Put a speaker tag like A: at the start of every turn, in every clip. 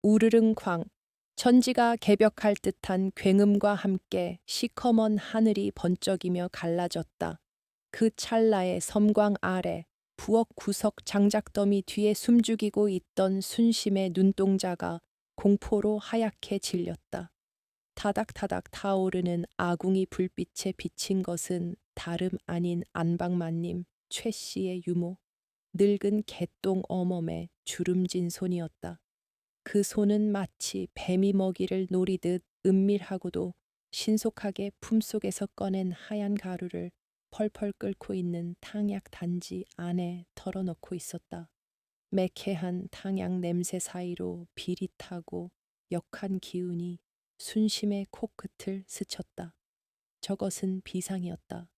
A: 우르릉쾅 천지가 개벽할 듯한 굉음과 함께 시커먼 하늘이 번쩍이며 갈라졌다. 그 찰나에 섬광 아래 부엌 구석 장작더미 뒤에 숨죽이고 있던 순심의 눈동자가 공포로 하얗게 질렸다. 타닥타닥 타오르는 아궁이 불빛에 비친 것은 다름 아닌 안방마님 최 씨의 유모, 늙은 개똥 어멈의 주름진 손이었다. 그 손은 마치 뱀이 먹이를 노리듯 은밀하고도 신속하게 품속에서 꺼낸 하얀 가루를 펄펄 끓고 있는 탕약 단지 안에 털어넣고 있었다. 매캐한 탕약 냄새 사이로 비릿하고 역한 기운이 순심의 코끝을 스쳤다. 저것은 비상이었다.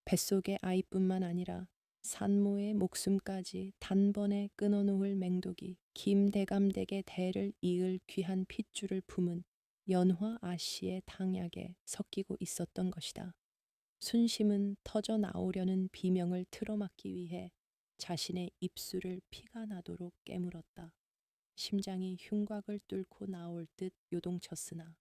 A: 뱃속의 아이뿐만 아니라 산모의 목숨까지 단번에 끊어놓을 맹독이 김대감댁의 대를 이을 귀한 핏줄을 품은 연화 아씨의 탕약에 섞이고 있었던 것이다. 순심은 터져 나오려는 비명을 틀어막기 위해 자신의 입술을 피가 나도록 깨물었다. 심장이 흉곽을 뚫고 나올 듯 요동쳤으나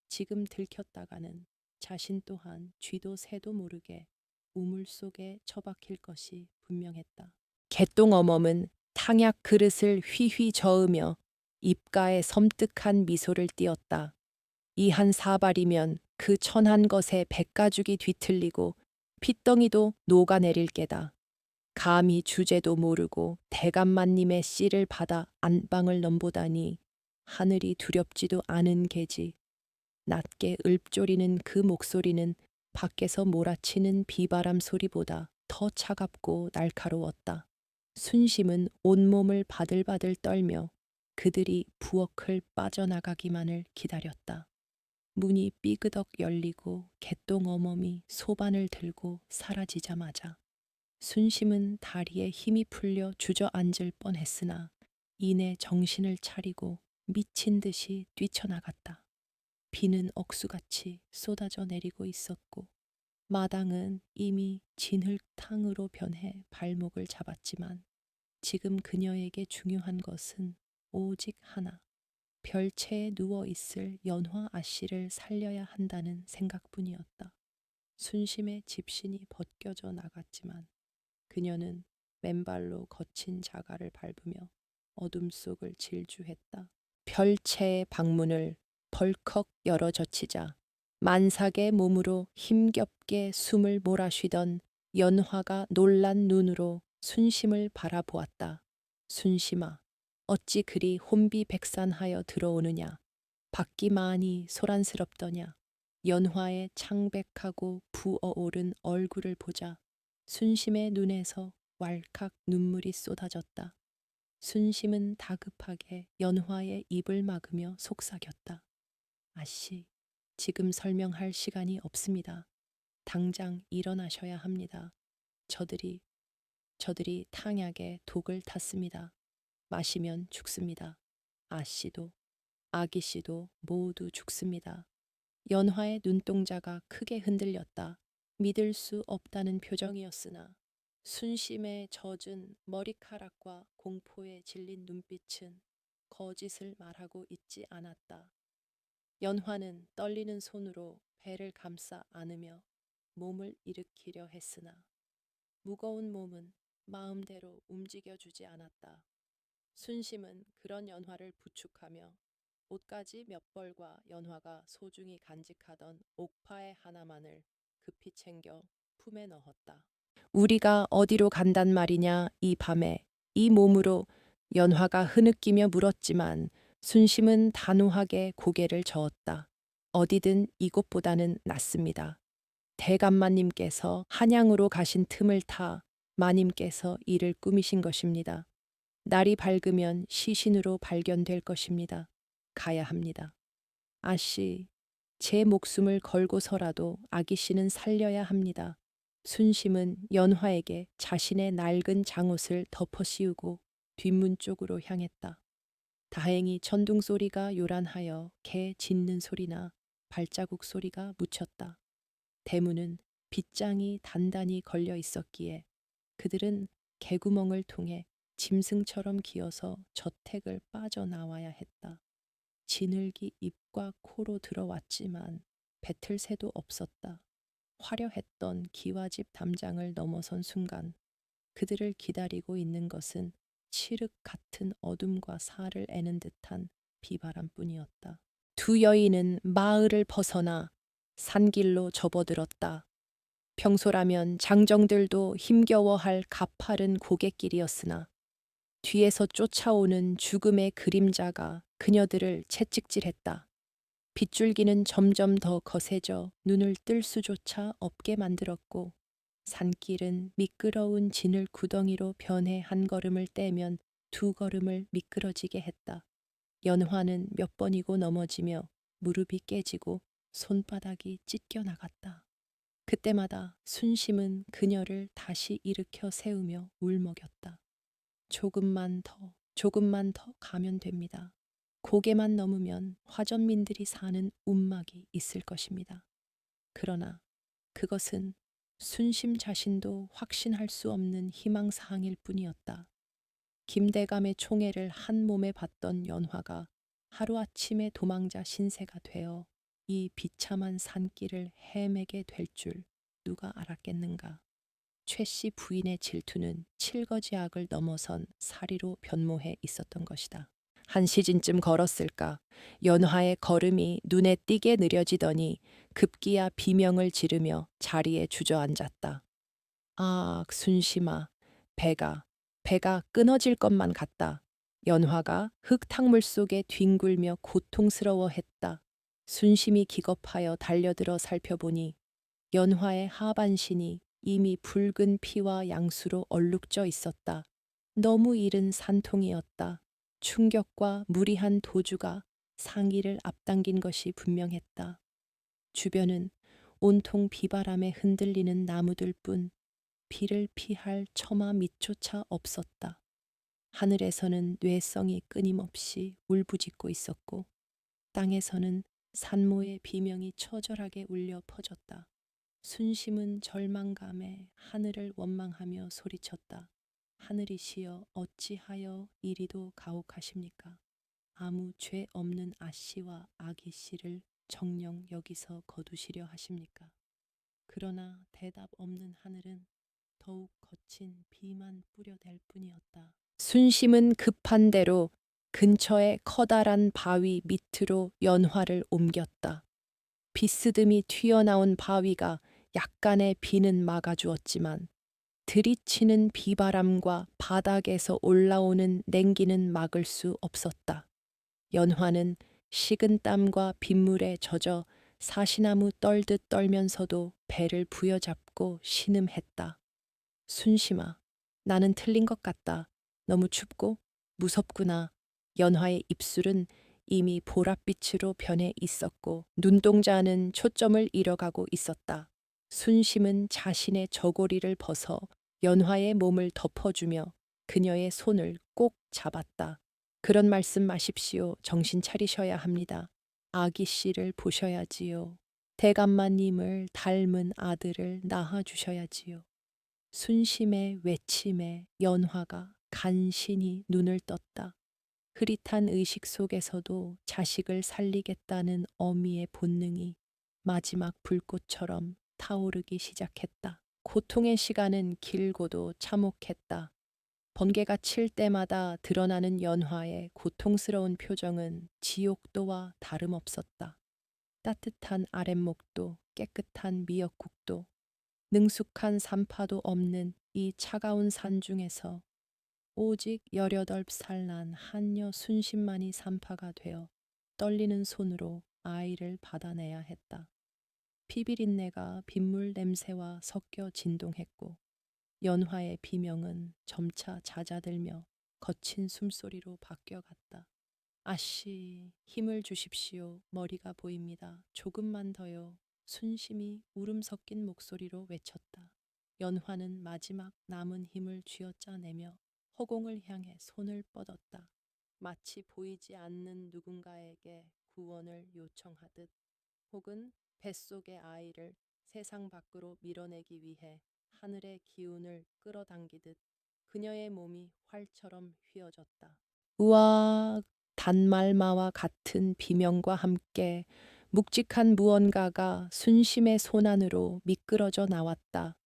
A: 지금 들켰다가는 자신 또한 쥐도 새도 모르게 우물 속에 처박힐 것이 분명했다. 개똥어멈은 탕약 그릇을 휘휘 저으며 입가에 섬뜩한 미소를 띄었다. 이 한 사발이면 그 천한 것에 백가죽이 뒤틀리고 핏덩이도 녹아내릴 게다. 감히 주제도 모르고 대감마님의 씨를 받아 안방을 넘보다니 하늘이 두렵지도 않은 게지. 낮게 읊조리는 그 목소리는 밖에서 몰아치는 비바람 소리보다 더 차갑고 날카로웠다. 순심은 온몸을 바들바들 떨며 그들이 부엌을 빠져나가기만을 기다렸다. 문이 삐그덕 열리고 개똥 어멈이 소반을 들고 사라지자마자 순심은 다리에 힘이 풀려 주저앉을 뻔했으나 이내 정신을 차리고 미친 듯이 뛰쳐나갔다. 비는 억수같이 쏟아져 내리고 있었고 마당은 이미 진흙탕으로 변해 발목을 잡았지만 지금 그녀에게 중요한 것은 오직 하나, 별채에 누워 있을 연화 아씨를 살려야 한다는 생각뿐이었다. 순심의 집신이 벗겨져 나갔지만 그녀는 맨발로 거친 자갈을 밟으며 어둠 속을 질주했다. 별채의 방문을 벌컥 열어젖히자 만삭의 몸으로 힘겹게 숨을 몰아쉬던 연화가 놀란 눈으로 순심을 바라보았다. 순심아, 어찌 그리 혼비백산하여 들어오느냐. 밖이 많이 소란스럽더냐. 연화의 창백하고 부어오른 얼굴을 보자 순심의 눈에서 왈칵 눈물이 쏟아졌다. 순심은 다급하게 연화의 입을 막으며 속삭였다. 아씨, 지금 설명할 시간이 없습니다. 당장 일어나셔야 합니다. 저들이 탕약에 독을 탔습니다. 마시면 죽습니다. 아씨도 아기씨도 모두 죽습니다. 연화의 눈동자가 크게 흔들렸다. 믿을 수 없다는 표정이었으나 순심의 젖은 머리카락과 공포에 질린 눈빛은 거짓을 말하고 있지 않았다. 연화는 떨리는 손으로 배를 감싸 안으며 몸을 일으키려 했으나 무거운 몸은 마음대로 움직여주지 않았다. 순심은 그런 연화를 부축하며 옷가지 몇 벌과 연화가 소중히 간직하던 옥파의 하나만을 급히 챙겨 품에 넣었다. 우리가 어디로 간단 말이냐 이 밤에. 이 몸으로 연화가 흐느끼며 물었지만 순심은 단호하게 고개를 저었다. 어디든 이곳보다는 낫습니다. 대감마님께서 한양으로 가신 틈을 타 마님께서 이를 꾸미신 것입니다. 날이 밝으면 시신으로 발견될 것입니다. 가야 합니다. 아씨, 제 목숨을 걸고서라도 아기 씨는 살려야 합니다. 순심은 연화에게 자신의 낡은 장옷을 덮어 씌우고 뒷문 쪽으로 향했다. 다행히 천둥 소리가 요란하여 개 짖는 소리나 발자국 소리가 묻혔다. 대문은 빗장이 단단히 걸려 있었기에 그들은 개구멍을 통해 짐승처럼 기어서 저택을 빠져나와야 했다. 지늘기 입과 코로 들어왔지만 뱉을 새도 없었다. 화려했던 기와집 담장을 넘어선 순간 그들을 기다리고 있는 것은 칠흑 같은 어둠과 살을 애는 듯한 비바람뿐이었다. 두 여인은 마을을 벗어나 산길로 접어들었다. 평소라면 장정들도 힘겨워할 가파른 고갯길이었으나 뒤에서 쫓아오는 죽음의 그림자가 그녀들을 채찍질했다. 빗줄기는 점점 더 거세져 눈을 뜰 수조차 없게 만들었고 산길은 미끄러운 진을 구덩이로 변해 한 걸음을 떼면 두 걸음을 미끄러지게 했다. 연화는 몇 번이고 넘어지며 무릎이 깨지고 손바닥이 찢겨 나갔다. 그때마다 순심은 그녀를 다시 일으켜 세우며 울먹였다. 조금만 더 가면 됩니다. 고개만 넘으면 화전민들이 사는 움막이 있을 것입니다. 그러나 그것은 순심 자신도 확신할 수 없는 희망사항일 뿐이었다. 김대감의 총애를 한 몸에 받던 연화가 하루아침에 도망자 신세가 되어 이 비참한 산길을 헤매게 될 줄 누가 알았겠는가. 최 씨 부인의 질투는 칠거지악을 넘어선 사리로 변모해 있었던 것이다. 한 시즌쯤 걸었을까 연화의 걸음이 눈에 띄게 느려지더니 급기야 비명을 지르며 자리에 주저앉았다. 아, 순심아, 배가 끊어질 것만 같다. 연화가 흙탕물 속에 뒹굴며 고통스러워했다. 순심이 기겁하여 달려들어 살펴보니 연화의 하반신이 이미 붉은 피와 양수로 얼룩져 있었다. 너무 이른 산통이었다. 충격과 무리한 도주가 상의를 앞당긴 것이 분명했다. 주변은 온통 비바람에 흔들리는 나무들 뿐 비를 피할 처마 밑조차 없었다. 하늘에서는 뇌성이 끊임없이 울부짖고 있었고 땅에서는 산모의 비명이 처절하게 울려 퍼졌다. 순심은 절망감에 하늘을 원망하며 소리쳤다. 하늘이시여 어찌하여 이리도 가혹하십니까? 아무 죄 없는 아씨와 아기씨를 정녕 여기서 거두시려 하십니까? 그러나 대답 없는 하늘은 더욱 거친 비만 뿌려댈 뿐이었다. 순심은 급한 대로 근처의 커다란 바위 밑으로 연화를 옮겼다. 비스듬히 튀어나온 바위가 약간의 비는 막아주었지만 들이치는 비바람과 바닥에서 올라오는 냉기는 막을 수 없었다. 연화는 식은 땀과 빗물에 젖어 사시나무 떨듯 떨면서도 배를 부여잡고 신음했다. 순심아, 나는 틀린 것 같다. 너무 춥고 무섭구나. 연화의 입술은 이미 보랏빛으로 변해 있었고 눈동자는 초점을 잃어가고 있었다. 순심은 자신의 저고리를 벗어 연화의 몸을 덮어주며 그녀의 손을 꼭 잡았다. 그런 말씀 마십시오. 정신 차리셔야 합니다. 아기 씨를 보셔야지요. 대감마님을 닮은 아들을 낳아 주셔야지요. 순심의 외침에 연화가 간신히 눈을 떴다. 흐릿한 의식 속에서도 자식을 살리겠다는 어미의 본능이 마지막 불꽃처럼 타오르기 시작했다. 고통의 시간은 길고도 참혹했다. 번개가 칠 때마다 드러나는 연화의 고통스러운 표정은 지옥도와 다름없었다. 따뜻한 아랫목도 깨끗한 미역국도 능숙한 산파도 없는 이 차가운 산 중에서 오직 18살 난 한여 순심만이 산파가 되어 떨리는 손으로 아이를 받아내야 했다. 피비린내가 빗물 냄새와 섞여 진동했고 연화의 비명은 점차 잦아들며 거친 숨소리로 바뀌어갔다. 아씨, 힘을 주십시오. 머리가 보입니다. 조금만 더요. 순심이 울음 섞인 목소리로 외쳤다. 연화는 마지막 남은 힘을 쥐어짜내며 허공을 향해 손을 뻗었다. 마치 보이지 않는 누군가에게 구원을 요청하듯 혹은 뱃속의 아이를 세상 밖으로 밀어내기 위해 하늘의 기운을 끌어당기듯 그녀의 몸이 활처럼 휘어졌다. 우와, 단말마와 같은 비명과 함께 묵직한 무언가가 순심의 손 안으로 미끄러져 나왔다.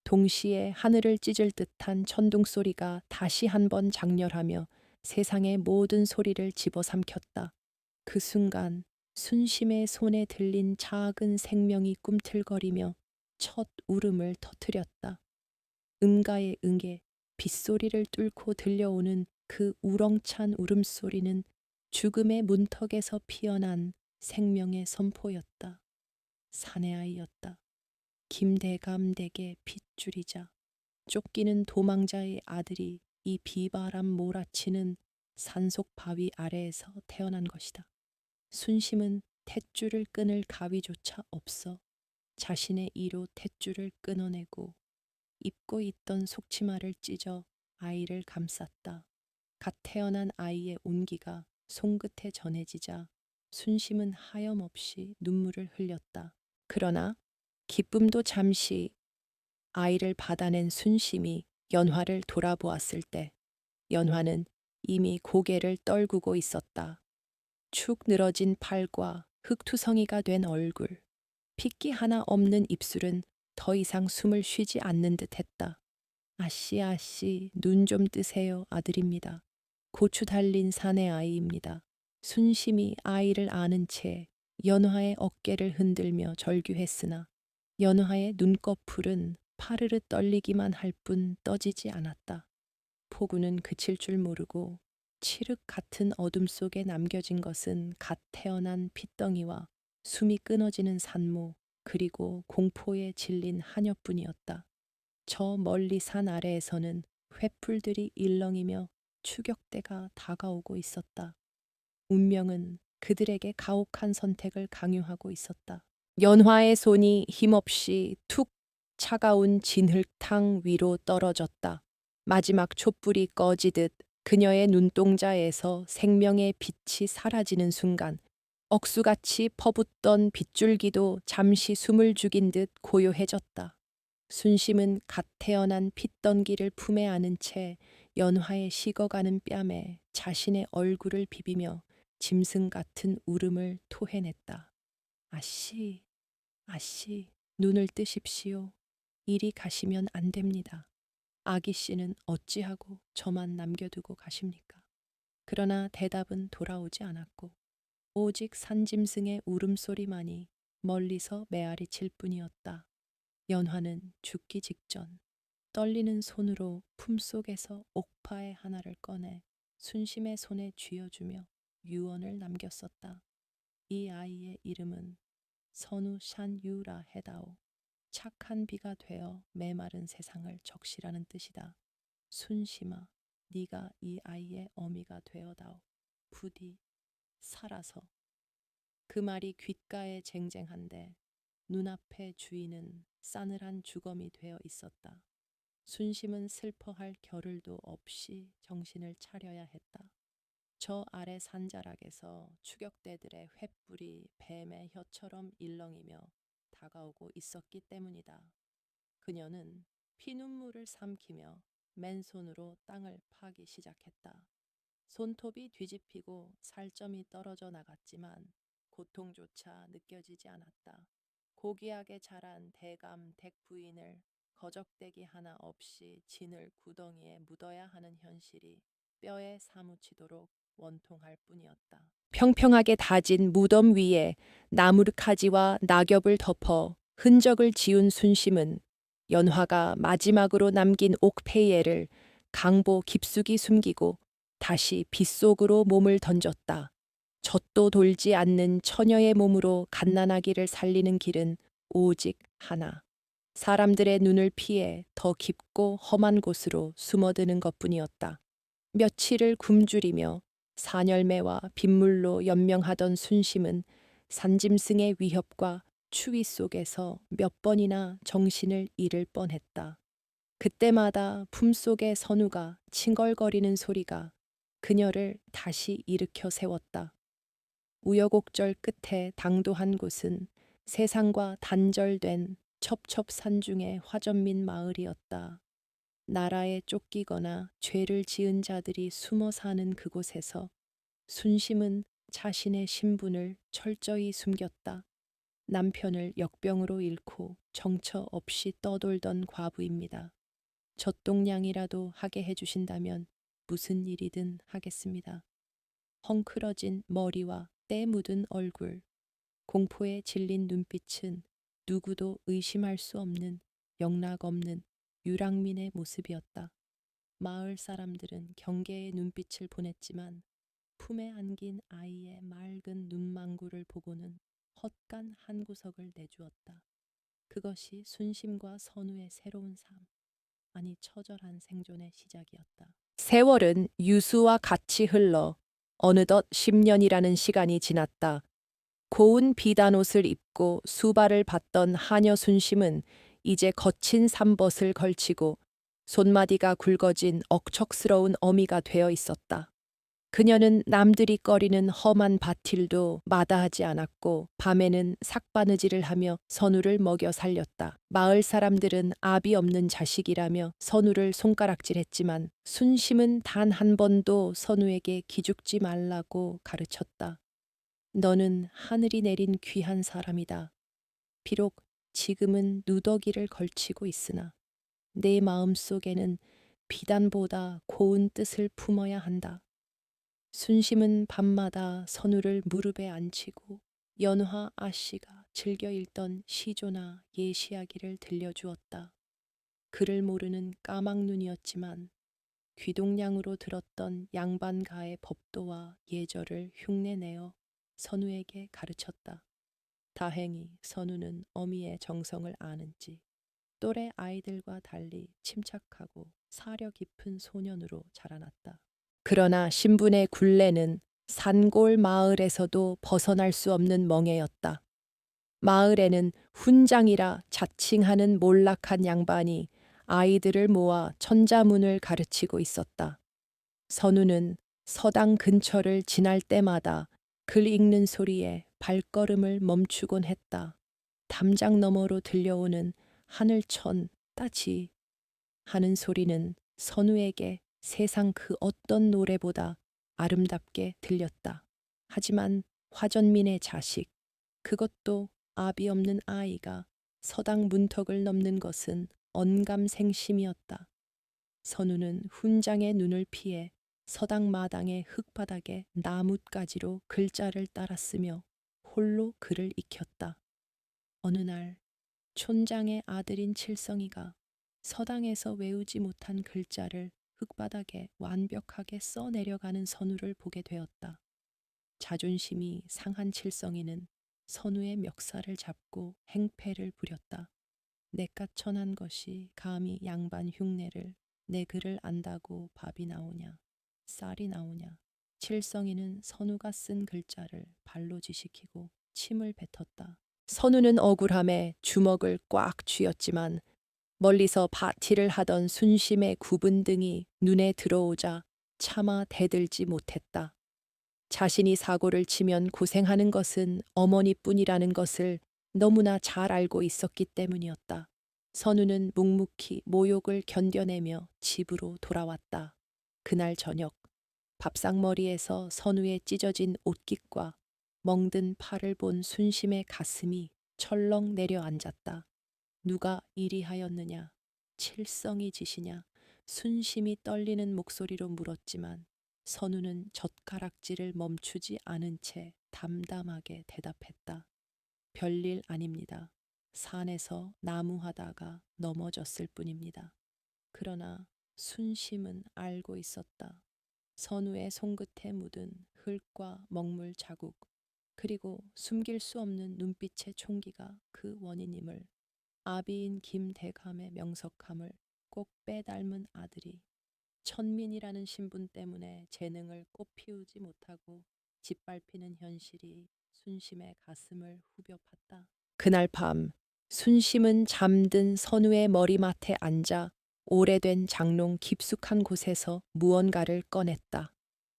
A: 동시에 하늘을 찢을 듯한 천둥 소리가 다시 한번 장렬하며 세상의 모든 소리를 집어삼켰다. 그 순간 순심의 손에 들린 작은 생명이 꿈틀거리며 첫 울음을 터뜨렸다. 응가의 응에 빗소리를 뚫고 들려오는 그 우렁찬 울음소리는 죽음의 문턱에서 피어난 생명의 선포였다. 사내아이였다. 김대감 댁의 핏줄이자 쫓기는 도망자의 아들이 이 비바람 몰아치는 산속 바위 아래에서 태어난 것이다. 순심은 탯줄을 끊을 가위조차 없어 자신의 이로 탯줄을 끊어내고 입고 있던 속치마를 찢어 아이를 감쌌다. 갓 태어난 아이의 온기가 손끝에 전해지자 순심은 하염없이 눈물을 흘렸다. 그러나 기쁨도 잠시 아이를 받아낸 순심이 연화를 돌아보았을 때 연화는 이미 고개를 떨구고 있었다. 축 늘어진 팔과 흙투성이가 된 얼굴, 핏기 하나 없는 입술은 더 이상 숨을 쉬지 않는 듯 했다. 아씨, 아씨, 눈 좀 뜨세요, 아들입니다. 고추 달린 사내 아이입니다. 순심이 아이를 아는 채 연화의 어깨를 흔들며 절규했으나 연화의 눈꺼풀은 파르르 떨리기만 할 뿐 떠지지 않았다. 폭우는 그칠 줄 모르고 칠흑 같은 어둠 속에 남겨진 것은 갓 태어난 핏덩이와 숨이 끊어지는 산모 그리고 공포에 질린 하녀뿐이었다. 저 멀리 산 아래에서는 횃불들이 일렁이며 추격대가 다가오고 있었다. 운명은 그들에게 가혹한 선택을 강요하고 있었다. 연화의 손이 힘없이 툭 차가운 진흙탕 위로 떨어졌다. 마지막 촛불이 꺼지듯 그녀의 눈동자에서 생명의 빛이 사라지는 순간 억수같이 퍼붓던 빗줄기도 잠시 숨을 죽인 듯 고요해졌다. 순심은 갓 태어난 핏덩기를 품에 안은 채 연화의 식어가는 뺨에 자신의 얼굴을 비비며 짐승 같은 울음을 토해냈다. 아씨, 아씨, 눈을 뜨십시오. 이리 가시면 안 됩니다. 아기 씨는 어찌하고 저만 남겨두고 가십니까? 그러나 대답은 돌아오지 않았고 오직 산짐승의 울음소리만이 멀리서 메아리 칠 뿐이었다. 연화는 죽기 직전 떨리는 손으로 품속에서 옥파의 하나를 꺼내 순심의 손에 쥐어주며 유언을 남겼었다. 이 아이의 이름은 선우 샨유라 해다오. 착한 비가 되어 메마른 세상을 적시라는 뜻이다. 순심아, 네가 이 아이의 어미가 되어다오. 부디 살아서. 그 말이 귓가에 쟁쟁한데 눈앞의 주인은 싸늘한 주검이 되어 있었다. 순심은 슬퍼할 겨를도 없이 정신을 차려야 했다. 저 아래 산자락에서 추격대들의 횃불이 뱀의 혀처럼 일렁이며 다가오고 있었기 때문이다. 그녀는 피눈물을 삼키며 맨손으로 땅을 파기 시작했다. 손톱이 뒤집히고 살점이 떨어져 나갔지만 고통조차 느껴지지 않았다. 고귀하게 자란 대감 댁 부인을 거적대기 하나 없이 진을 구덩이에 묻어야 하는 현실이 뼈에 사무치도록 원통할 뿐이었다. 평평하게 다진 무덤 위에 나무르카지와 낙엽을 덮어 흔적을 지운 순심은 연화가 마지막으로 남긴 옥페이에를 강보 깊숙이 숨기고 다시 빗속으로 몸을 던졌다. 젖도 돌지 않는 처녀의 몸으로 갓난아기를 살리는 길은 오직 하나. 사람들의 눈을 피해 더 깊고 험한 곳으로 숨어드는 것뿐이었다. 며칠을 굶주리며 산열매와 빗물로 연명하던 순심은 산짐승의 위협과 추위 속에서 몇 번이나 정신을 잃을 뻔했다. 그때마다 품속의 선우가 칭얼거리는 소리가 그녀를 다시 일으켜 세웠다. 우여곡절 끝에 당도한 곳은 세상과 단절된 첩첩산중의 화전민 마을이었다. 나라에 쫓기거나 죄를 지은 자들이 숨어 사는 그곳에서 순심은 자신의 신분을 철저히 숨겼다. 남편을 역병으로 잃고 정처 없이 떠돌던 과부입니다. 젖동량이라도 하게 해주신다면 무슨 일이든 하겠습니다. 헝클어진 머리와 때 묻은 얼굴, 공포에 질린 눈빛은 누구도 의심할 수 없는 영락없는 유랑민의 모습이었다. 마을 사람들은 경계의 눈빛을 보냈지만 품에 안긴 아이의 맑은 눈망구를 보고는 헛간 한 구석을 내주었다. 그것이 순심과 선우의 새로운 삶, 아니 처절한 생존의 시작이었다. 세월은 유수와 같이 흘러 어느덧 10년이라는 시간이 지났다. 고운 비단옷을 입고 수발을 받던 하녀 순심은 이제 거친 삼벗을 걸치고 손마디가 굵어진 억척스러운 어미가 되어 있었다. 그녀는 남들이 꺼리는 험한 밭일도 마다하지 않았고 밤에는 삭바느질을 하며 선우를 먹여 살렸다. 마을 사람들은 압이 없는 자식이라며 선우를 손가락질했지만 순심은 단 한 번도 선우에게 기죽지 말라고 가르쳤다. 너는 하늘이 내린 귀한 사람이다. 비록 지금은 누더기를 걸치고 있으나 내 마음속에는 비단보다 고운 뜻을 품어야 한다. 순심은 밤마다 선우를 무릎에 앉히고 연화 아씨가 즐겨 읽던 시조나 예시야기를 들려주었다. 글을 모르는 까막눈이었지만 귀동냥으로 들었던 양반가의 법도와 예절을 흉내내어 선우에게 가르쳤다. 다행히 선우는 어미의 정성을 아는지 또래 아이들과 달리 침착하고 사려 깊은 소년으로 자라났다. 그러나 신분의 굴레는 산골 마을에서도 벗어날 수 없는 멍에였다. 마을에는 훈장이라 자칭하는 몰락한 양반이 아이들을 모아 천자문을 가르치고 있었다. 선우는 서당 근처를 지날 때마다 글 읽는 소리에 발걸음을 멈추곤 했다. 담장 너머로 들려오는 하늘천 따지 하는 소리는 선우에게 세상 그 어떤 노래보다 아름답게 들렸다. 하지만 화전민의 자식, 그것도 압이 없는 아이가 서당 문턱을 넘는 것은 언감생심이었다. 선우는 훈장의 눈을 피해 서당 마당의 흙바닥에 나뭇가지로 글자를 따랐으며 홀로 글을 익혔다. 어느 날 촌장의 아들인 칠성이가 서당에서 외우지 못한 글자를 흙바닥에 완벽하게 써내려가는 선우를 보게 되었다. 자존심이 상한 칠성이는 선우의 멱살을 잡고 행패를 부렸다. 내깟 천한 것이 감히 양반 흉내를 내 글을 안다고 밥이 나오냐, 쌀이 나오냐. 칠성이는 선우가 쓴 글자를 발로 지시키고 침을 뱉었다. 선우는 억울함에 주먹을 꽉 쥐었지만 멀리서 바티를 하던 순심의 굽은 등이 눈에 들어오자 차마 대들지 못했다. 자신이 사고를 치면 고생하는 것은 어머니뿐이라는 것을 너무나 잘 알고 있었기 때문이었다. 선우는 묵묵히 모욕을 견뎌내며 집으로 돌아왔다. 그날 저녁 밥상머리에서 선우의 찢어진 옷깃과 멍든 팔을 본 순심의 가슴이 철렁 내려앉았다. 누가 이리 하였느냐? 칠성이 짓이냐? 순심이 떨리는 목소리로 물었지만 선우는 젓가락질을 멈추지 않은 채 담담하게 대답했다. 별일 아닙니다. 산에서 나무하다가 넘어졌을 뿐입니다. 그러나 순심은 알고 있었다. 선우의 손끝에 묻은 흙과 먹물 자국, 그리고 숨길 수 없는 눈빛의 총기가 그 원인임을. 아비인 김대감의 명석함을 꼭 빼닮은 아들이 천민이라는 신분 때문에 재능을 꽃피우지 못하고 짓밟히는 현실이 순심의 가슴을 후벼 팠다. 그날 밤 순심은 잠든 선우의 머리맡에 앉아 오래된 장롱 깊숙한 곳에서 무언가를 꺼냈다.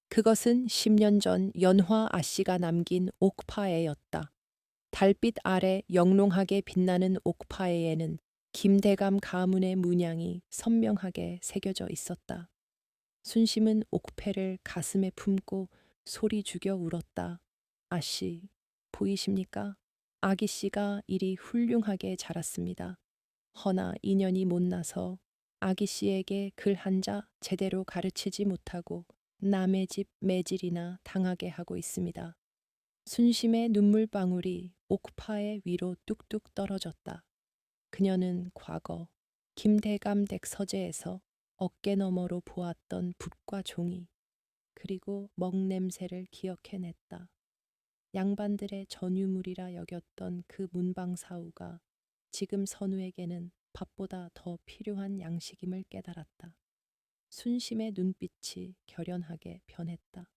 A: 그것은 10년 전 연화 아씨가 남긴 옥파애였다. 달빛 아래 영롱하게 빛나는 옥파애에는 김대감 가문의 문양이 선명하게 새겨져 있었다. 순심은 옥패를 가슴에 품고 소리 죽여 울었다. 아씨, 보이십니까? 아기씨가 이리 훌륭하게 자랐습니다. 허나 인연이 못나서 아기씨에게 글 한자 제대로 가르치지 못하고 남의 집 매질이나 당하게 하고 있습니다. 순심의 눈물방울이 옥파의 위로 뚝뚝 떨어졌다. 그녀는 과거 김대감 댁 서재에서 어깨 너머로 보았던 붓과 종이 그리고 먹냄새를 기억해냈다. 양반들의 전유물이라 여겼던 그 문방사우가 지금 선우에게는 밥보다 더 필요한 양식임을 깨달았다. 순심의 눈빛이 결연하게 변했다.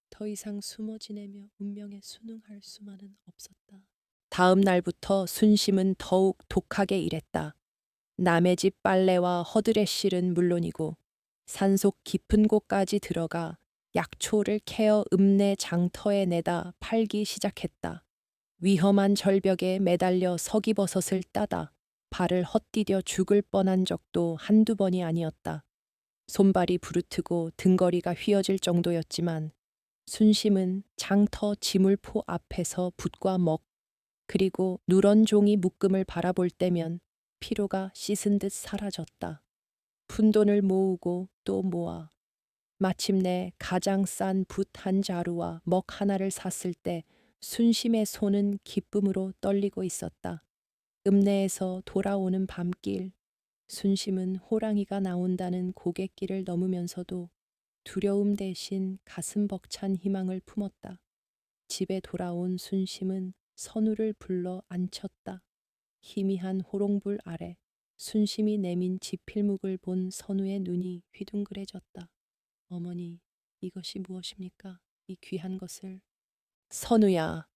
A: 더 이상 숨어 지내며 운명에 순응할 수만은 없었다. 다음 날부터 순심은 더욱 독하게 일했다. 남의 집 빨래와 허들의 실은 물론이고 산속 깊은 곳까지 들어가 약초를 캐어 읍내 장터에 내다 팔기 시작했다. 위험한 절벽에 매달려 서기버섯을 따다 발을 헛디뎌 죽을 뻔한 적도 한두 번이 아니었다. 손발이 부르트고 등거리가 휘어질 정도였지만 순심은 장터 지물포 앞에서 붓과 먹 그리고 누런 종이 묶음을 바라볼 때면 피로가 씻은 듯 사라졌다. 푼돈을 모으고 또 모아 마침내 가장 싼 붓 한 자루와 먹 하나를 샀을 때 순심의 손은 기쁨으로 떨리고 있었다. 읍내에서 돌아오는 밤길, 순심은 호랑이가 나온다는 고갯길을 넘으면서도 두려움 대신 가슴 벅찬 희망을 품었다. 집에 돌아온 순심은 선우를 불러 앉혔다. 희미한 호롱불 아래 순심이 내민 지필묵을 본 선우의 눈이 휘둥그레졌다. 어머니, 이것이 무엇입니까? 이 귀한 것을. 선우야,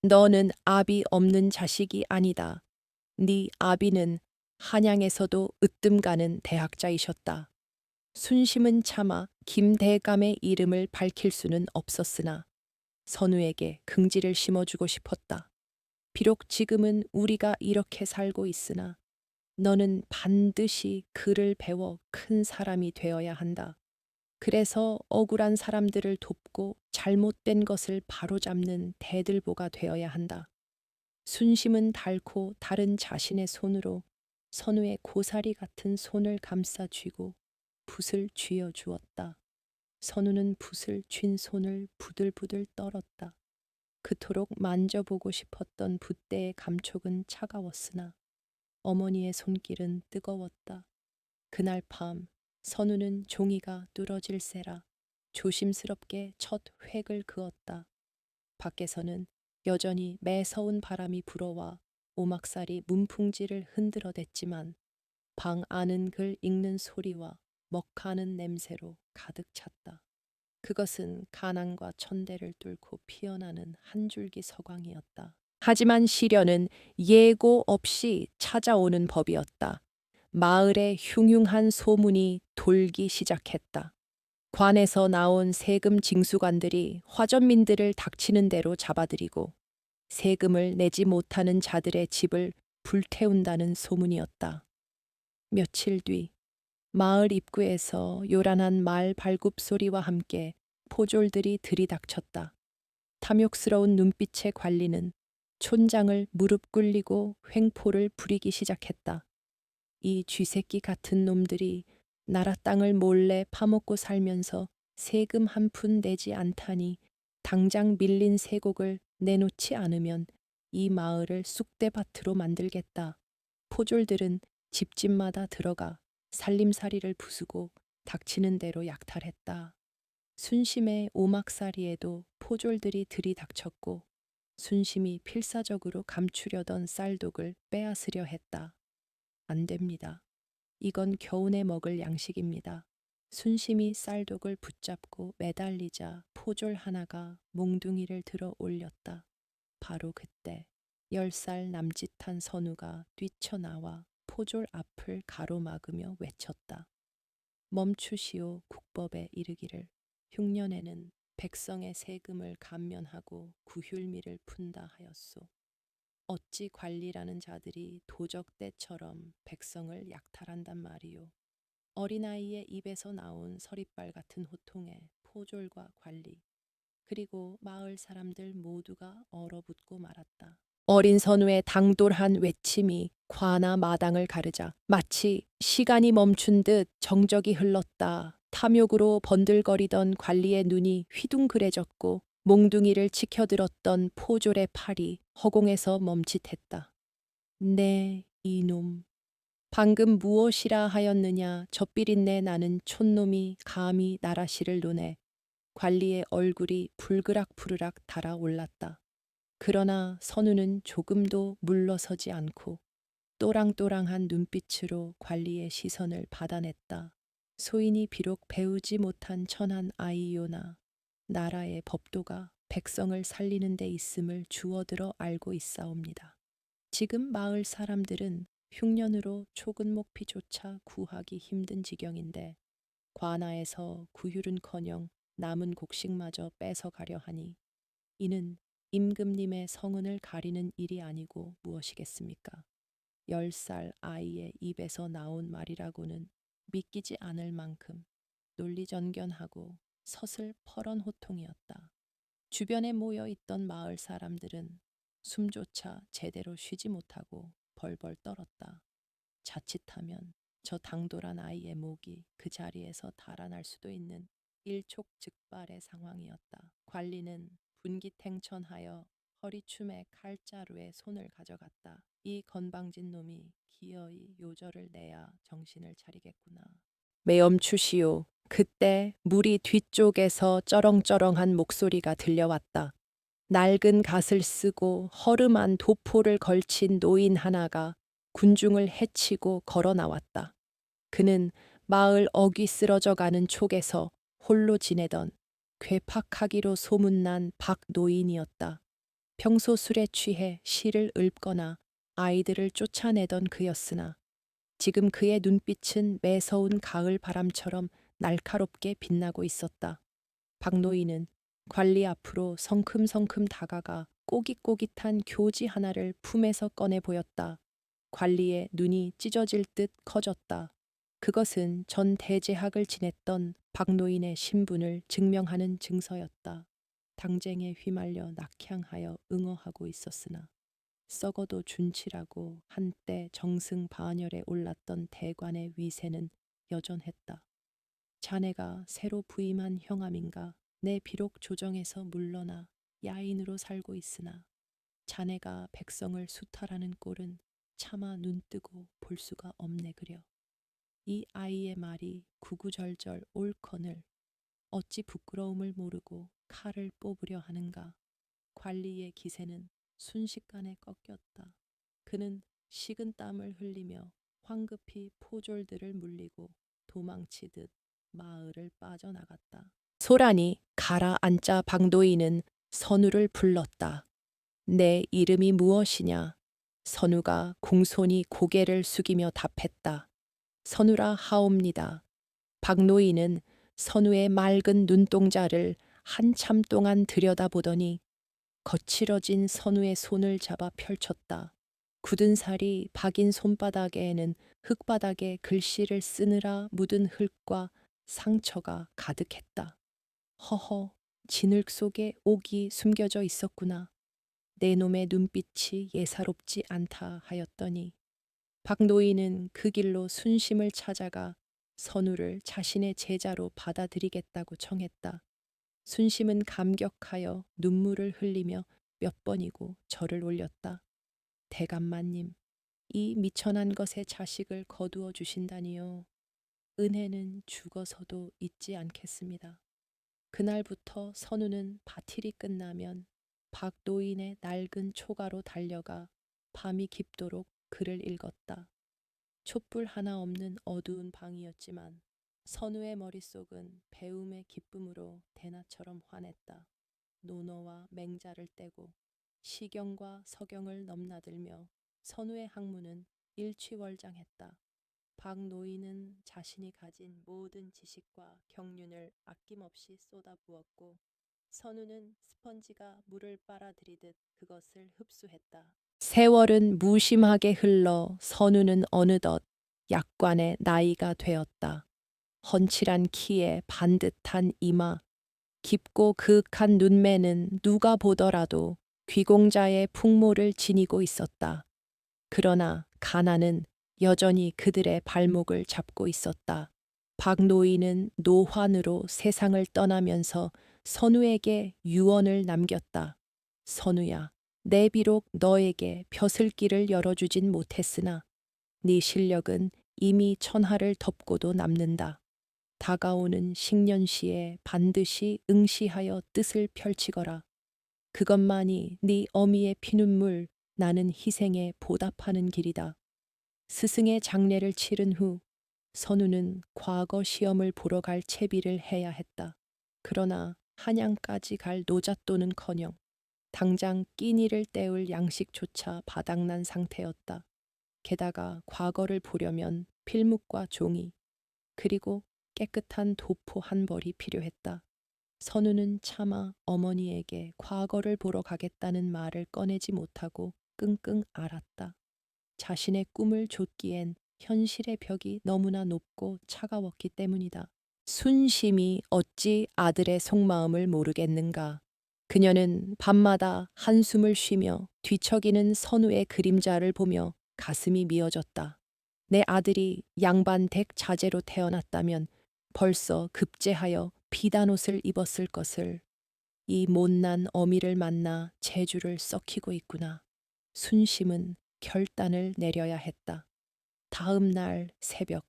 A: 너는 아비 없는 자식이 아니다. 네 아비는 한양에서도 으뜸 가는 대학자이셨다. 순심은 차마 김대감의 이름을 밝힐 수는 없었으나 선우에게 긍지를 심어주고 싶었다. 비록 지금은 우리가 이렇게 살고 있으나 너는 반드시 글을 배워 큰 사람이 되어야 한다. 그래서 억울한 사람들을 돕고 잘못된 것을 바로잡는 대들보가 되어야 한다. 순심은 닳고 다른 자신의 손으로 선우의 고사리 같은 손을 감싸 쥐고 붓을 쥐어 주었다. 선우는 붓을 쥔 손을 부들부들 떨었다. 그토록 만져보고 싶었던 붓대의 감촉은 차가웠으나 어머니의 손길은 뜨거웠다. 그날 밤 선우는 종이가 뚫어질세라 조심스럽게 첫 획을 그었다. 밖에서는 여전히 매서운 바람이 불어와 오막살이 문풍지를 흔들어댔지만 방 안은 글 읽는 소리와 먹하는 냄새로 가득 찼다. 그것은 가난과 천대를 뚫고 피어나는 한 줄기 서광이었다. 하지만 시련은 예고 없이 찾아오는 법이었다. 마을에 흉흉한 소문이 돌기 시작했다. 관에서 나온 세금 징수관들이 화전민들을 닥치는 대로 잡아들이고 세금을 내지 못하는 자들의 집을 불태운다는 소문이었다. 며칠 뒤 마을 입구에서 요란한 말 발굽 소리와 함께 포졸들이 들이닥쳤다. 탐욕스러운 눈빛의 관리는 촌장을 무릎 꿇리고 횡포를 부리기 시작했다. 이 쥐새끼 같은 놈들이 나라 땅을 몰래 파먹고 살면서 세금 한 푼 내지 않다니 당장 밀린 세곡을 내놓지 않으면 이 마을을 쑥대밭으로 만들겠다. 포졸들은 집집마다 들어가 살림살이를 부수고 닥치는 대로 약탈했다. 순심의 오막살이에도 포졸들이 들이닥쳤고 순심이 필사적으로 감추려던 쌀독을 빼앗으려 했다. 안 됩니다. 이건 겨우내 먹을 양식입니다. 순심이 쌀독을 붙잡고 매달리자 포졸 하나가 몽둥이를 들어 올렸다. 바로 그때 10살 남짓한 선우가 뛰쳐나와 포졸 앞을 가로막으며 외쳤다. 멈추시오 국법에 이르기를 흉년에는 백성의 세금을 감면하고 구휼미를 푼다 하였소. 어찌 관리라는 자들이 도적떼처럼 백성을 약탈한단 말이오. 어린아이의 입에서 나온 서리빨 같은 호통에 포졸과 관리, 그리고 마을 사람들 모두가 얼어붙고 말았다. 어린 선우의 당돌한 외침이 과나 마당을 가르자 마치 시간이 멈춘 듯 정적이 흘렀다. 탐욕으로 번들거리던 관리의 눈이 휘둥그레졌고 몽둥이를 치켜들었던 포졸의 팔이 허공에서 멈칫했다. 네, 이놈. 방금 무엇이라 하였느냐. 젖비린내 나는 촌놈이 감히 나라시를 노네. 관리의 얼굴이 불그락부르락 달아올랐다. 그러나 선우는 조금도 물러서지 않고 또랑또랑한 눈빛으로 관리의 시선을 받아냈다. 소인이 비록 배우지 못한 천한 아이요나 나라의 법도가 백성을 살리는 데 있음을 주워들어 알고 있사옵니다. 지금 마을 사람들은 흉년으로 초근목피조차 구하기 힘든 지경인데 관아에서 구휼은커녕 남은 곡식마저 뺏어가려 하니 이는 임금님의 성은을 가리는 일이 아니고 무엇이겠습니까? 10살 아이의 입에서 나온 말이라고는 믿기지 않을 만큼 논리전견하고 서슬퍼런 호통이었다. 주변에 모여 있던 마을 사람들은 숨조차 제대로 쉬지 못하고 벌벌 떨었다. 자칫하면 저 당돌한 아이의 목이 그 자리에서 달아날 수도 있는 일촉즉발의 상황이었다. 관리는 분기탱천하여 허리춤에 칼자루에 손을 가져갔다. 이 건방진 놈이 기어이 요절을 내야 정신을 차리겠구나. 매엄추시오. 그때 무리 뒤쪽에서 쩌렁쩌렁한 목소리가 들려왔다. 낡은 갓을 쓰고 허름한 도포를 걸친 노인 하나가 군중을 헤치고 걸어 나왔다. 그는 마을 어귀 쓰러져 가는 촉에서 홀로 지내던 괴팍하기로 소문난 박노인이었다. 평소 술에 취해 시를 읊거나 아이들을 쫓아내던 그였으나 지금 그의 눈빛은 매서운 가을 바람처럼 날카롭게 빛나고 있었다. 박노인은 관리 앞으로 성큼성큼 다가가 꼬깃꼬깃한 교지 하나를 품에서 꺼내 보였다. 관리의 눈이 찢어질 듯 커졌다. 그것은 전 대제학을 지냈던 박노인의 신분을 증명하는 증서였다. 당쟁에 휘말려 낙향하여 응어하고 있었으나 썩어도 준치라고 한때 정승반열에 올랐던 대관의 위세는 여전했다. 자네가 새로 부임한 형암인가? 내 비록 조정에서 물러나 야인으로 살고 있으나 자네가 백성을 수탈하는 꼴은 차마 눈뜨고 볼 수가 없네 그려. 이 아이의 말이 구구절절 옳거늘 어찌 부끄러움을 모르고 칼을 뽑으려 하는가. 관리의 기세는 순식간에 꺾였다. 그는 식은 땀을 흘리며 황급히 포졸들을 물리고 도망치듯 마을을 빠져나갔다. 소란이 가라앉자 박노인은 선우를 불렀다. 내 이름이 무엇이냐? 선우가 공손히 고개를 숙이며 답했다. 선우라 하옵니다. 박노인은 선우의 맑은 눈동자를 한참 동안 들여다보더니 거칠어진 선우의 손을 잡아 펼쳤다. 굳은 살이 박인 손바닥에는 흙바닥에 글씨를 쓰느라 묻은 흙과 상처가 가득했다. 허허, 진흙 속에 옥이 숨겨져 있었구나. 내 놈의 눈빛이 예사롭지 않다 하였더니 박노인은 그 길로 순심을 찾아가 선우를 자신의 제자로 받아들이겠다고 청했다. 순심은 감격하여 눈물을 흘리며 몇 번이고 절을 올렸다. 대감마님, 이 미천한 것의 자식을 거두어 주신다니요. 은혜는 죽어서도 잊지 않겠습니다. 그날부터 선우는 바틸이 끝나면 박노인의 낡은 초가로 달려가 밤이 깊도록 글을 읽었다. 촛불 하나 없는 어두운 방이었지만 선우의 머릿속은 배움의 기쁨으로 대나처럼 환했다. 논어와 맹자를 떼고 시경과 서경을 넘나들며 선우의 학문은 일취월장했다. 박노인은 자신이 가진 모든 지식과 경륜을 아낌없이 쏟아부었고 선우는 스펀지가 물을 빨아들이듯 그것을 흡수했다. 세월은 무심하게 흘러 선우는 어느덧 약관의 나이가 되었다. 헌칠한 키에 반듯한 이마, 깊고 그윽한 눈매는 누가 보더라도 귀공자의 풍모를 지니고 있었다. 그러나 가난은 여전히 그들의 발목을 잡고 있었다. 박노인은 노환으로 세상을 떠나면서 선우에게 유언을 남겼다. 선우야, 내 비록 너에게 벼슬길을 열어주진 못했으나 네 실력은 이미 천하를 덮고도 남는다. 다가오는 식년시에 반드시 응시하여 뜻을 펼치거라. 그것만이 네 어미의 피눈물, 나는 희생에 보답하는 길이다. 스승의 장례를 치른 후 선우는 과거 시험을 보러 갈 채비를 해야 했다. 그러나 한양까지 갈 노잣돈은커녕 당장 끼니를 때울 양식조차 바닥난 상태였다. 게다가 과거를 보려면 필묵과 종이, 그리고 깨끗한 도포 한 벌이 필요했다. 선우는 차마 어머니에게 과거를 보러 가겠다는 말을 꺼내지 못하고 끙끙 앓았다. 자신의 꿈을 좇기엔 현실의 벽이 너무나 높고 차가웠기 때문이다. 순심이 어찌 아들의 속마음을 모르겠는가. 그녀는 밤마다 한숨을 쉬며 뒤척이는 선우의 그림자를 보며 가슴이 미어졌다. 내 아들이 양반댁 자제로 태어났다면 벌써 급제하여 비단옷을 입었을 것을. 이 못난 어미를 만나 재주를 썩히고 있구나. 순심은 결단을 내려야 했다. 다음 날 새벽,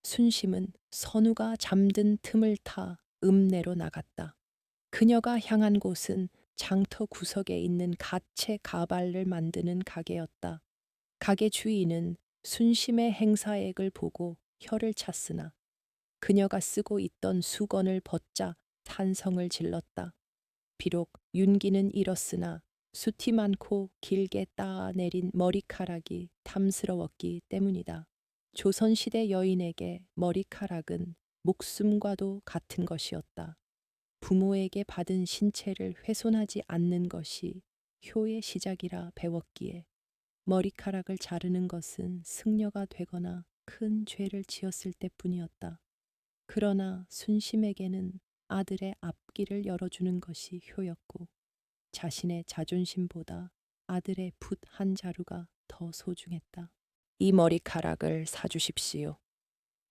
A: 순심은 선우가 잠든 틈을 타 읍내로 나갔다. 그녀가 향한 곳은 장터 구석에 있는 가채 가발을 만드는 가게였다. 가게 주인은 순심의 행사액을 보고 혀를 찼으나 그녀가 쓰고 있던 수건을 벗자 탄성을 질렀다. 비록 윤기는 잃었으나 숱이 많고 길게 따내린 머리카락이 탐스러웠기 때문이다. 조선시대 여인에게 머리카락은 목숨과도 같은 것이었다. 부모에게 받은 신체를 훼손하지 않는 것이 효의 시작이라 배웠기에 머리카락을 자르는 것은 승려가 되거나 큰 죄를 지었을 때뿐이었다. 그러나 순심에게는 아들의 앞길을 열어주는 것이 효였고 자신의 자존심보다 아들의 붓 한 자루가 더 소중했다. 이 머리카락을 사주십시오.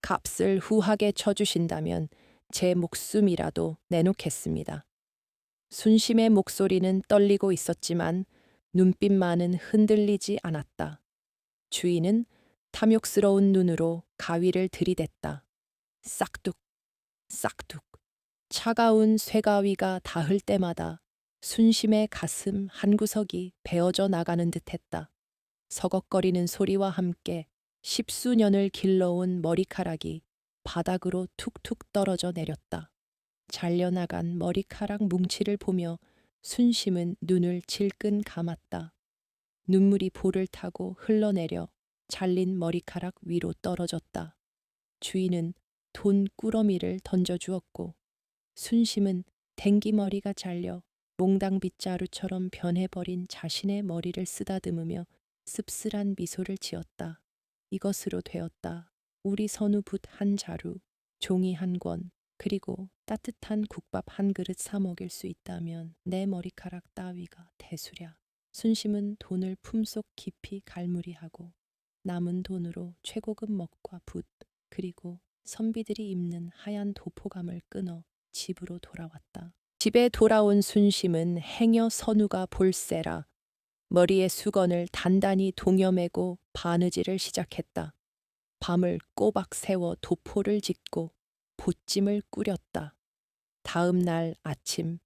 A: 값을 후하게 쳐주신다면 제 목숨이라도 내놓겠습니다. 순심의 목소리는 떨리고 있었지만 눈빛만은 흔들리지 않았다. 주인은 탐욕스러운 눈으로 가위를 들이댔다. 싹둑, 싹둑. 차가운 쇠가위가 닿을 때마다 순심의 가슴 한구석이 베어져 나가는 듯했다. 서걱거리는 소리와 함께 십수년을 길러온 머리카락이 바닥으로 툭툭 떨어져 내렸다. 잘려나간 머리카락 뭉치를 보며 순심은 눈을 질끈 감았다. 눈물이 볼을 타고 흘러내려 잘린 머리카락 위로 떨어졌다. 주인은 돈 꾸러미를 던져주었고 순심은 댕기머리가 잘려 몽당 빗자루처럼 변해버린 자신의 머리를 쓰다듬으며 씁쓸한 미소를 지었다. 이것으로 되었다. 우리 선우 붓 한 자루, 종이 한 권, 그리고 따뜻한 국밥 한 그릇 사 먹일 수 있다면 내 머리카락 따위가 대수랴. 순심은 돈을 품속 깊이 갈무리하고 남은 돈으로 최고급 먹과 붓, 그리고 선비들이 입는 하얀 도포감을 끊어 집으로 돌아왔다. 집에 돌아온 순심은 행여 선우가 볼세라 머리에 수건을 단단히 동여매고 바느질을 시작했다. 밤을 꼬박 새워 도포를 짓고 보찜을 꾸렸다. 다음 날 아침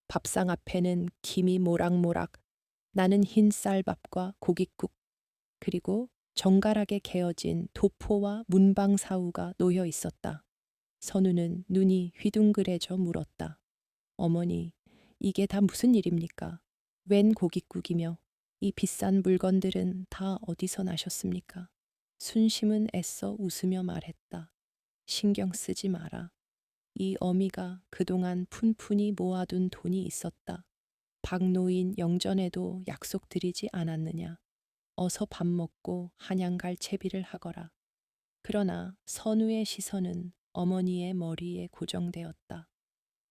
A: 밥상 앞에는 김이 모락모락 나는 흰 쌀밥과 고깃국 그리고 정갈하게 개어진 도포와 문방사우가 놓여 있었다. 선우는 눈이 휘둥그레져 물었다. 어머니, 이게 다 무슨 일입니까? 웬 고깃국이며 이 비싼 물건들은 다 어디서 나셨습니까? 순심은 애써 웃으며 말했다. 신경 쓰지 마라. 이 어미가 그동안 푼푼히 모아둔 돈이 있었다. 박노인 영전에도 약속드리지 않았느냐. 어서 밥 먹고 한양 갈 채비를 하거라. 그러나 선우의 시선은 어머니의 머리에 고정되었다.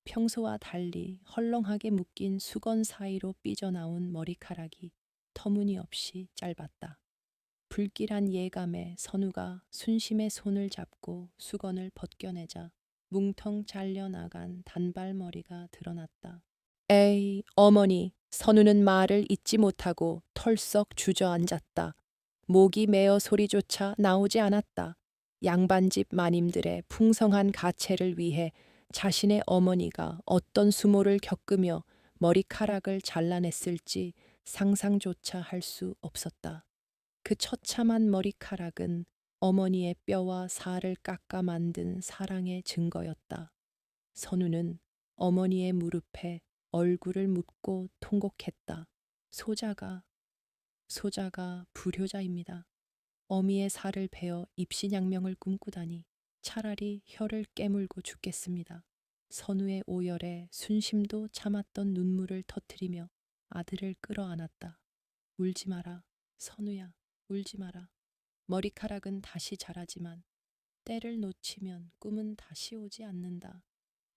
A: 평소와 달리 헐렁하게 묶인 수건 사이로 삐져나온 머리카락이 터무니없이 짧았다. 불길한 예감에 선우가 순심의 손을 잡고 수건을 벗겨내자 뭉텅 잘려나간 단발머리가 드러났다. 에이, 어머니. 선우는 말을 잇지 못하고 털썩 주저앉았다. 목이 메어 소리조차 나오지 않았다. 양반집 마님들의 풍성한 가채를 위해 자신의 어머니가 어떤 수모를 겪으며 머리카락을 잘라냈을지 상상조차 할 수 없었다. 그 처참한 머리카락은 어머니의 뼈와 살을 깎아 만든 사랑의 증거였다. 선우는 어머니의 무릎에 얼굴을 묻고 통곡했다. 소자가 불효자입니다. 어미의 살을 베어 입신양명을 꿈꾸다니 차라리 혀를 깨물고 죽겠습니다. 선우의 오열에 순심도 참았던 눈물을 터뜨리며 아들을 끌어안았다. 울지 마라, 선우야, 울지 마라. 머리카락은 다시 자라지만 때를 놓치면 꿈은 다시 오지 않는다.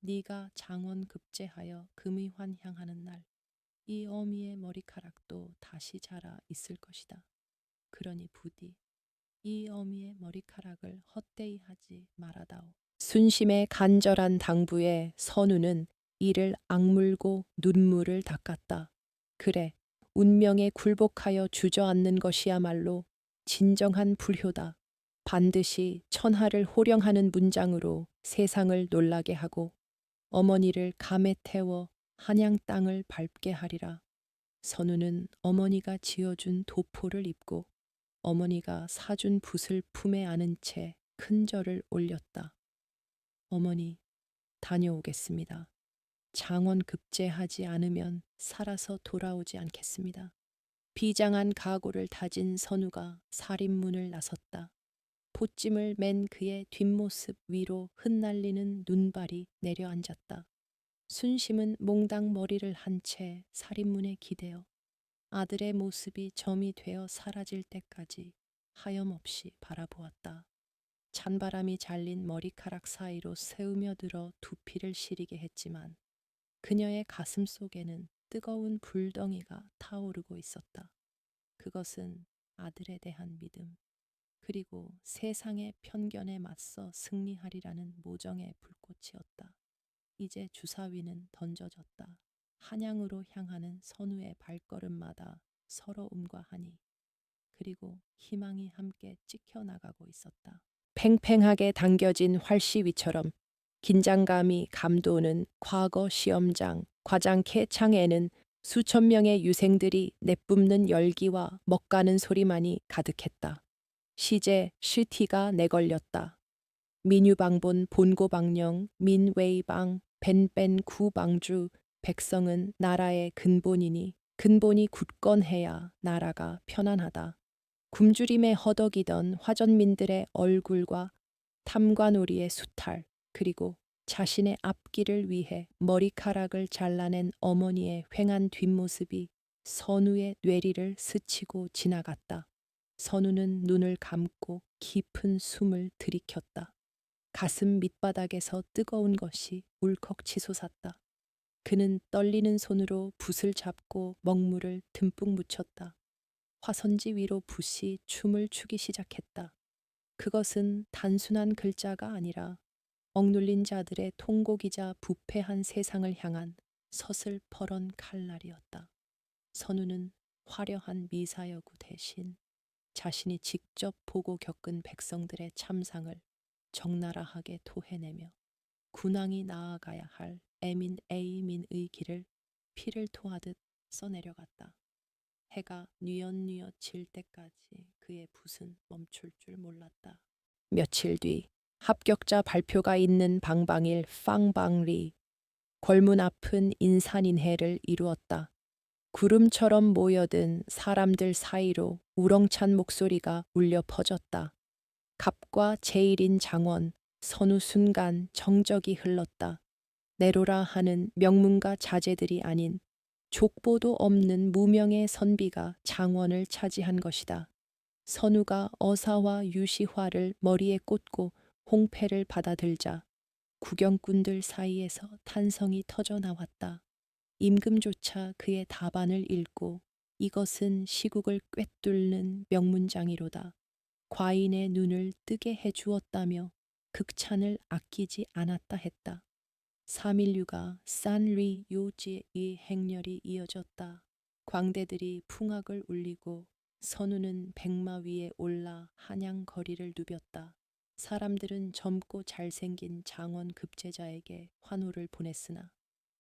A: 네가 장원급제하여 금이환향하는 날, 이 어미의 머리카락도 다시 자라 있을 것이다. 그러니 부디 이 어미의 머리카락을 헛되이 하지 말아다오. 순심의 간절한 당부에 선우는 이를 악물고 눈물을 닦았다. 그래, 운명에 굴복하여 주저앉는 것이야말로 진정한 불효다. 반드시 천하를 호령하는 문장으로 세상을 놀라게 하고 어머니를 감에 태워 한양 땅을 밟게 하리라. 선우는 어머니가 지어준 도포를 입고 어머니가 사준 붓을 품에 안은 채 큰 절을 올렸다. 어머니, 다녀오겠습니다. 장원급제하지 않으면 살아서 돌아오지 않겠습니다. 비장한 각오를 다진 선우가 살인문을 나섰다. 포찜을 맨 그의 뒷모습 위로 흩날리는 눈발이 내려앉았다. 순심은 몽당 머리를 한 채 살인문에 기대어 아들의 모습이 점이 되어 사라질 때까지 하염없이 바라보았다. 찬바람이 잘린 머리카락 사이로 새우며들어 두피를 시리게 했지만 그녀의 가슴 속에는 뜨거운 불덩이가 타오르고 있었다. 그것은 아들에 대한 믿음, 그리고 세상의 편견에 맞서 승리하리라는 모정의 불꽃이었다. 이제 주사위는 던져졌다. 한양으로 향하는 선우의 발걸음마다 서러움과 한이, 그리고 희망이 함께 찍혀나가고 있었다. 팽팽하게 당겨진 활시위처럼 긴장감이 감도는 과거 시험장, 과장캐 창에는 수천 명의 유생들이 내뿜는 열기와 먹가는 소리만이 가득했다. 시제 시티가 내걸렸다. 민유방본 본고방령, 민웨이방, 벤벤 구방주, 백성은 나라의 근본이니 근본이 굳건해야 나라가 편안하다. 굶주림에 허덕이던 화전민들의 얼굴과 탐관오리의 수탈, 그리고 자신의 앞길을 위해 머리카락을 잘라낸 어머니의 휑한 뒷모습이 선우의 뇌리를 스치고 지나갔다. 선우는 눈을 감고 깊은 숨을 들이켰다. 가슴 밑바닥에서 뜨거운 것이 울컥 치솟았다. 그는 떨리는 손으로 붓을 잡고 먹물을 듬뿍 묻혔다. 화선지 위로 붓이 춤을 추기 시작했다. 그것은 단순한 글자가 아니라 억눌린 자들의 통곡이자 부패한 세상을 향한 서슬퍼런 칼날이었다. 선우는 화려한 미사여구 대신 자신이 직접 보고 겪은 백성들의 참상을 적나라하게 토해내며 군왕이 나아가야 할 애민 A민의 길을 피를 토하듯 써내려갔다. 해가 뉘엿뉘엿 질 때까지 그의 붓은 멈출 줄 몰랐다. 며칠 뒤 합격자 발표가 있는 방방일 팡방리, 걸문 앞은 인산인해를 이루었다. 구름처럼 모여든 사람들 사이로 우렁찬 목소리가 울려 퍼졌다. 갑과 제일인 장원, 선우 순간 정적이 흘렀다. 내로라 하는 명문가 자제들이 아닌 족보도 없는 무명의 선비가 장원을 차지한 것이다. 선우가 어사와 유시화를 머리에 꽂고 홍패를 받아들자 구경꾼들 사이에서 탄성이 터져 나왔다. 임금조차 그의 답안을 읽고 이것은 시국을 꿰뚫는 명문장이로다. 과인의 눈을 뜨게 해주었다며 극찬을 아끼지 않았다 했다. 사밀류가 산리 요지의 행렬이 이어졌다. 광대들이 풍악을 울리고 선우는 백마 위에 올라 한양 거리를 누볐다. 사람들은 젊고 잘생긴 장원 급제자에게 환호를 보냈으나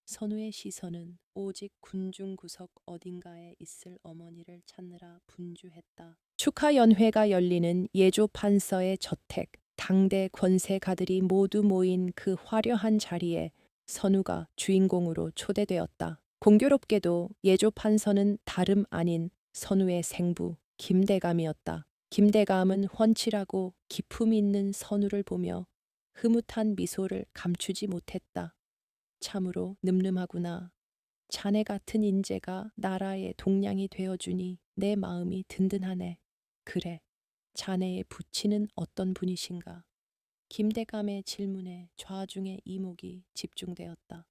A: 선우의 시선은 오직 군중 구석 어딘가에 있을 어머니를 찾느라 분주했다. 축하 연회가 열리는 예조 판서의 저택, 당대 권세가들이 모두 모인 그 화려한 자리에 선우가 주인공으로 초대되었다. 공교롭게도 예조 판서는 다름 아닌 선우의 생부 김대감이었다. 김대감은 훤칠하고 기품 있는 선우를 보며 흐뭇한 미소를 감추지 못했다. 참으로 늠름하구나. 자네 같은 인재가 나라의 동량이 되어주니 내 마음이 든든하네. 그래, 자네의 부친은 어떤 분이신가? 김대감의 질문에 좌중의 이목이 집중되었다.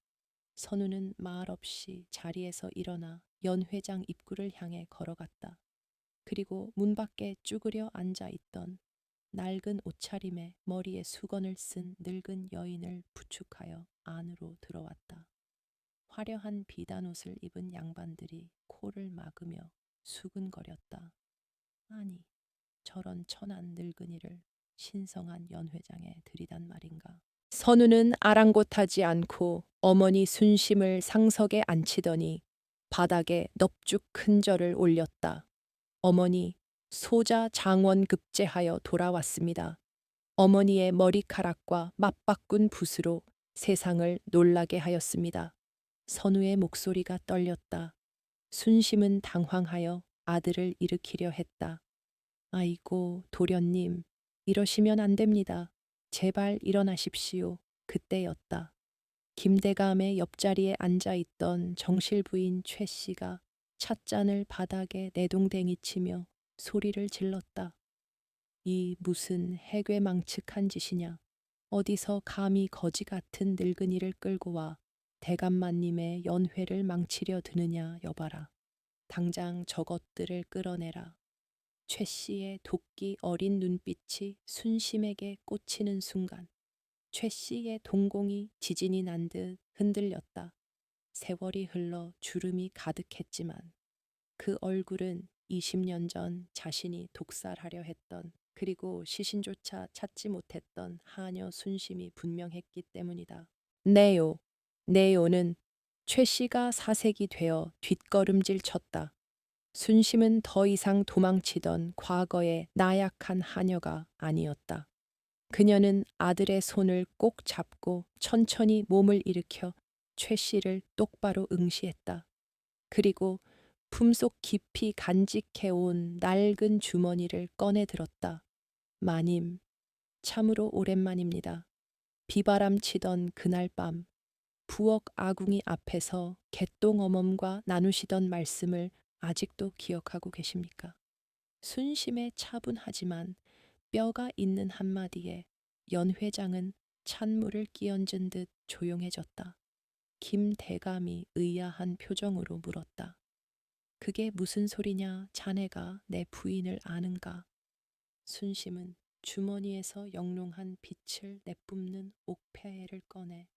A: 선우는 말없이 자리에서 일어나 연회장 입구를 향해 걸어갔다. 그리고 문 밖에 쭈그려 앉아 있던 낡은 옷차림에 머리에 수건을 쓴 늙은 여인을 부축하여 안으로 들어왔다. 화려한 비단옷을 입은 양반들이 코를 막으며 수근거렸다. 아니, 저런 천한 늙은이를 신성한 연회장에 들이단 말인가. 선우는 아랑곳하지 않고 어머니 순심을 상석에 앉히더니 바닥에 넙죽 큰 절을 올렸다. 어머니, 소자 장원 급제하여 돌아왔습니다. 어머니의 머리카락과 맞바꾼 붓으로 세상을 놀라게 하였습니다. 선우의 목소리가 떨렸다. 순심은 당황하여 아들을 일으키려 했다. 아이고, 도련님, 이러시면 안 됩니다. 제발 일어나십시오. 그때였다. 김대감의 옆자리에 앉아있던 정실부인 최 씨가 찻잔을 바닥에 내동댕이 치며 소리를 질렀다. 이 무슨 해괴망측한 짓이냐. 어디서 감히 거지 같은 늙은이를 끌고 와 대감마님의 연회를 망치려 드느냐 여봐라. 당장 저것들을 끌어내라. 최 씨의 도끼 어린 눈빛이 순심에게 꽂히는 순간 최 씨의 동공이 지진이 난 듯 흔들렸다. 세월이 흘러 주름이 가득했지만 그 얼굴은 20년 전 자신이 독살하려 했던 그리고 시신조차 찾지 못했던 하녀 순심이 분명했기 때문이다. 네요. 네요는 최 씨가 사색이 되어 뒷걸음질 쳤다. 순심은 더 이상 도망치던 과거의 나약한 하녀가 아니었다. 그녀는 아들의 손을 꼭 잡고 천천히 몸을 일으켜 최 씨를 똑바로 응시했다. 그리고 품속 깊이 간직해온 낡은 주머니를 꺼내 들었다. 마님, 참으로 오랜만입니다. 비바람 치던 그날 밤 부엌 아궁이 앞에서 개똥 어멈과 나누시던 말씀을 아직도 기억하고 계십니까? 순심의 차분하지만 뼈가 있는 한마디에 연 회장은 찬물을 끼얹은 듯 조용해졌다. 김 대감이 의아한 표정으로 물었다. 그게 무슨 소리냐, 자네가 내 부인을 아는가? 순심은 주머니에서 영롱한 빛을 내뿜는 옥패를 꺼내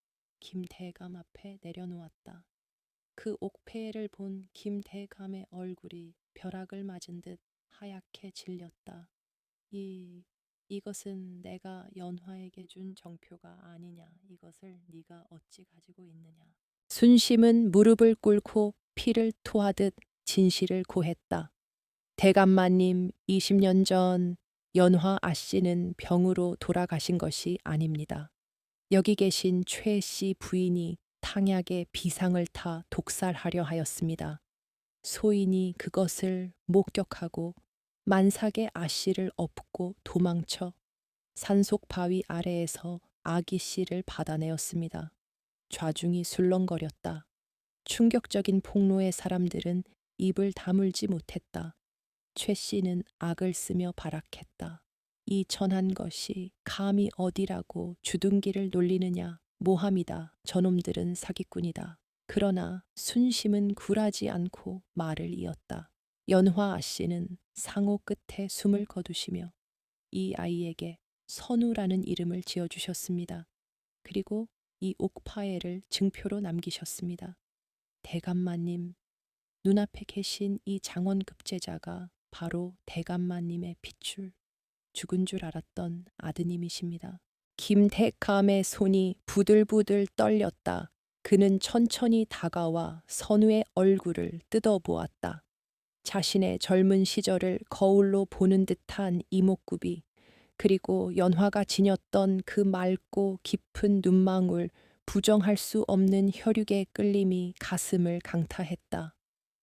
A: 김 대감 앞에 내려놓았다. 그 옥패를 본 김 대감의 얼굴이 벼락을 맞은 듯 하얗게 질렸다. 이것은 내가 연화에게 준 정표가 아니냐. 이것을 네가 어찌 가지고 있느냐. 순심은 무릎을 꿇고 피를 토하듯 진실을 고했다. 대감마님, 20년 전 연화 아씨는 병으로 돌아가신 것이 아닙니다. 여기 계신 최 씨 부인이 탕약에 비상을 타 독살하려 하였습니다. 소인이 그것을 목격하고 만삭의 아씨를 업고 도망쳐 산속 바위 아래에서 아기 씨를 받아내었습니다. 좌중이 술렁거렸다. 충격적인 폭로의 사람들은 입을 다물지 못했다. 최 씨는 악을 쓰며 발악했다. 이 천한 것이 감히 어디라고 주둥기를 놀리느냐. 모함이다. 저놈들은 사기꾼이다. 그러나 순심은 굴하지 않고 말을 이었다. 연화 아씨는 상호 끝에 숨을 거두시며 이 아이에게 선우라는 이름을 지어주셨습니다. 그리고 이 옥파애를 증표로 남기셨습니다. 대감마님, 눈앞에 계신 이 장원급제자가 바로 대감마님의 핏줄, 죽은 줄 알았던 아드님이십니다. 김대감의 손이 부들부들 떨렸다. 그는 천천히 다가와 선우의 얼굴을 뜯어보았다. 자신의 젊은 시절을 거울로 보는 듯한 이목구비, 그리고 연화가 지녔던 그 맑고 깊은 눈망울, 부정할 수 없는 혈육의 끌림이 가슴을 강타했다.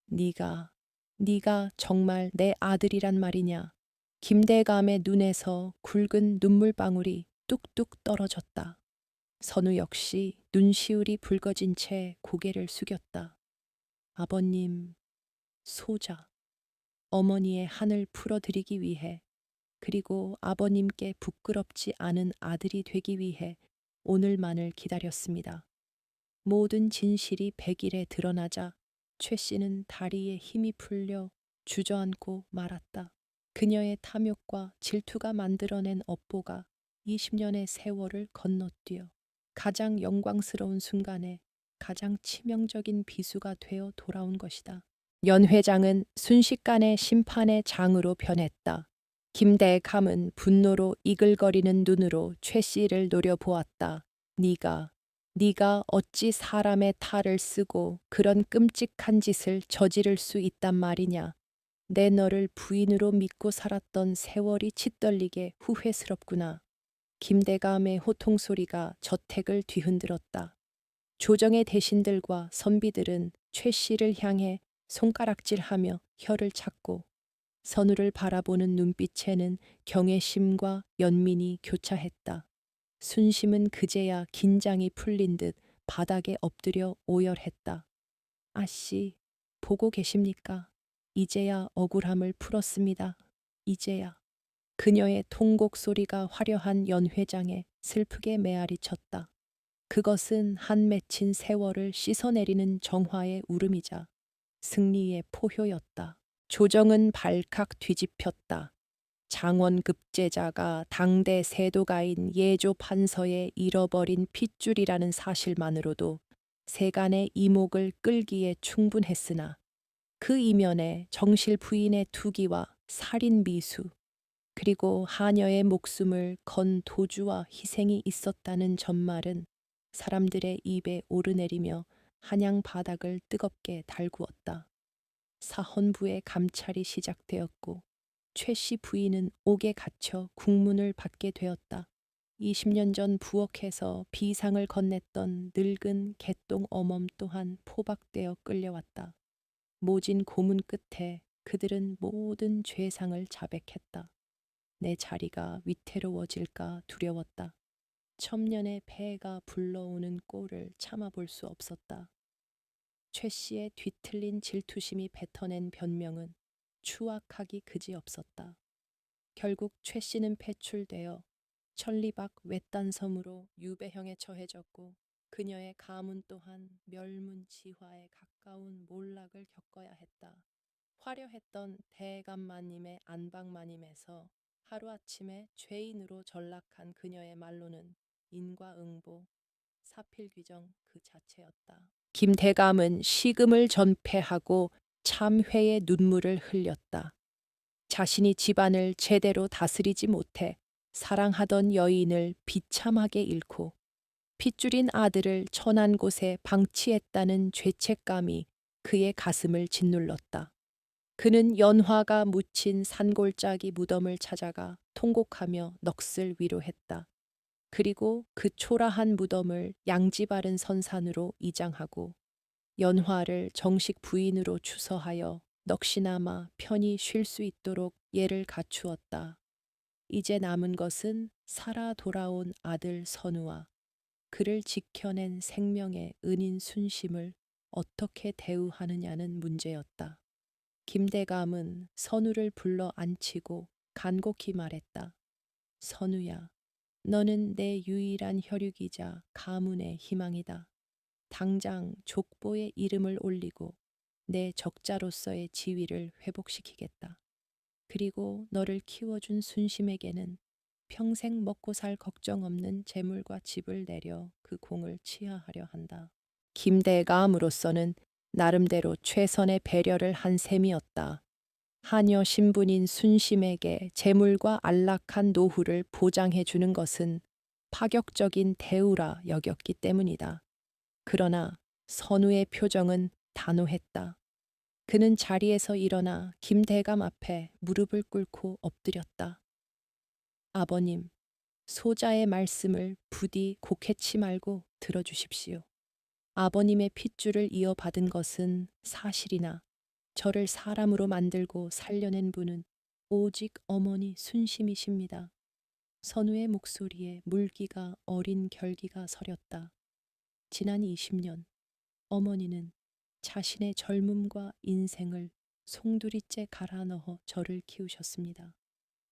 A: 네가 정말 내 아들이란 말이냐? 김대감의 눈에서 굵은 눈물방울이 뚝뚝 떨어졌다. 선우 역시 눈시울이 붉어진 채 고개를 숙였다. 아버님, 소자, 어머니의 한을 풀어드리기 위해, 그리고 아버님께 부끄럽지 않은 아들이 되기 위해 오늘만을 기다렸습니다. 모든 진실이 백일에 드러나자 최 씨는 다리에 힘이 풀려 주저앉고 말았다. 그녀의 탐욕과 질투가 만들어낸 업보가 20년의 세월을 건너뛰어 가장 영광스러운 순간에 가장 치명적인 비수가 되어 돌아온 것이다. 연 회장은 순식간에 심판의 장으로 변했다. 김대감은 분노로 이글거리는 눈으로 최 씨를 노려보았다. 네가 어찌 사람의 탈을 쓰고 그런 끔찍한 짓을 저지를 수 있단 말이냐. 내 너를 부인으로 믿고 살았던 세월이 치떨리게 후회스럽구나. 김대감의 호통 소리가 저택을 뒤흔들었다. 조정의 대신들과 선비들은 최 씨를 향해 손가락질하며 혀를 찾고 선우를 바라보는 눈빛에는 경외심과 연민이 교차했다. 순심은 그제야 긴장이 풀린 듯 바닥에 엎드려 오열했다. 아씨, 보고 계십니까? 이제야 억울함을 풀었습니다. 이제야. 그녀의 통곡 소리가 화려한 연 회장에 슬프게 메아리 쳤다. 그것은 한 맺힌 세월을 씻어내리는 정화의 울음이자 승리의 포효였다. 조정은 발칵 뒤집혔다. 장원급제자가 당대 세도가인 예조 판서의 잃어버린 핏줄이라는 사실만으로도 세간의 이목을 끌기에 충분했으나 그 이면에 정실 부인의 투기와 살인 미수, 그리고 하녀의 목숨을 건 도주와 희생이 있었다는 전말은 사람들의 입에 오르내리며 한양 바닥을 뜨겁게 달구었다. 사헌부의 감찰이 시작되었고 최 씨 부인은 옥에 갇혀 국문을 받게 되었다. 20년 전 부엌에서 비상을 건넸던 늙은 개똥 어멈 또한 포박되어 끌려왔다. 모진 고문 끝에 그들은 모든 죄상을 자백했다. 내 자리가 위태로워질까 두려웠다. 첨년의 폐가 불러오는 꼴을 참아볼 수 없었다. 최 씨의 뒤틀린 질투심이 뱉어낸 변명은 추악하기 그지없었다. 결국 최 씨는 배출되어 천리밖 외딴섬으로 유배형에 처해졌고 그녀의 가문 또한 멸문지화에 가까운 몰락을 겪어야 했다. 화려했던 대감마님의 안방마님에서 하루아침에 죄인으로 전락한 그녀의 말로는 인과응보, 사필귀정 그 자체였다. 김대감은 식음을 전폐하고 참회의 눈물을 흘렸다. 자신이 집안을 제대로 다스리지 못해 사랑하던 여인을 비참하게 잃고 핏줄인 아들을 천한 곳에 방치했다는 죄책감이 그의 가슴을 짓눌렀다. 그는 연화가 묻힌 산골짜기 무덤을 찾아가 통곡하며 넋을 위로했다. 그리고 그 초라한 무덤을 양지 바른 선산으로 이장하고 연화를 정식 부인으로 추서하여 넋이나마 편히 쉴 수 있도록 예를 갖추었다. 이제 남은 것은 살아 돌아온 아들 선우와 그를 지켜낸 생명의 은인 순심을 어떻게 대우하느냐는 문제였다. 김대감은 선우를 불러 앉히고 간곡히 말했다. 선우야, 너는 내 유일한 혈육이자 가문의 희망이다. 당장 족보에 이름을 올리고 내 적자로서의 지위를 회복시키겠다. 그리고 너를 키워준 순심에게는 평생 먹고 살 걱정 없는 재물과 집을 내려 그 공을 치하하려 한다. 김대감으로서는 나름대로 최선의 배려를 한 셈이었다. 하녀 신분인 순심에게 재물과 안락한 노후를 보장해 주는 것은 파격적인 대우라 여겼기 때문이다. 그러나 선우의 표정은 단호했다. 그는 자리에서 일어나 김대감 앞에 무릎을 꿇고 엎드렸다. 아버님, 소자의 말씀을 부디 곡해치 말고 들어주십시오. 아버님의 핏줄을 이어받은 것은 사실이나 저를 사람으로 만들고 살려낸 분은 오직 어머니 순심이십니다. 선우의 목소리에 물기가 어린 결기가 서렸다. 지난 20년 어머니는 자신의 젊음과 인생을 송두리째 갈아 넣어 저를 키우셨습니다.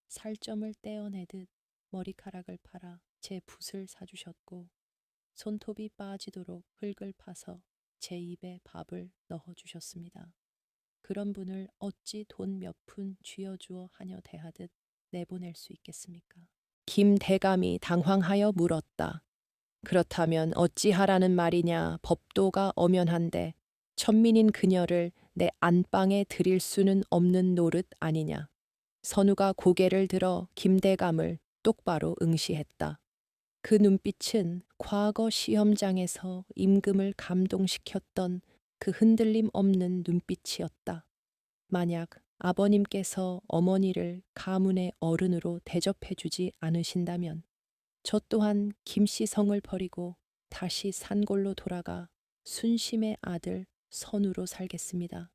A: 살점을 떼어내듯 머리카락을 팔아 제 붓을 사주셨고 손톱이 빠지도록 흙을 파서 제 입에 밥을 넣어주셨습니다. 그런 분을 어찌 돈 몇 푼 쥐어주어 하녀 대하듯 내보낼 수 있겠습니까? 김대감이 당황하여 물었다. 그렇다면 어찌하라는 말이냐. 법도가 엄연한데 천민인 그녀를 내 안방에 들일 수는 없는 노릇 아니냐. 선우가 고개를 들어 김대감을 똑바로 응시했다. 그 눈빛은 과거 시험장에서 임금을 감동시켰던 그 흔들림 없는 눈빛이었다. 만약 아버님께서 어머니를 가문의 어른으로 대접해주지 않으신다면 저 또한 김씨성을 버리고 다시 산골로 돌아가 순심의 아들 선우로 살겠습니다.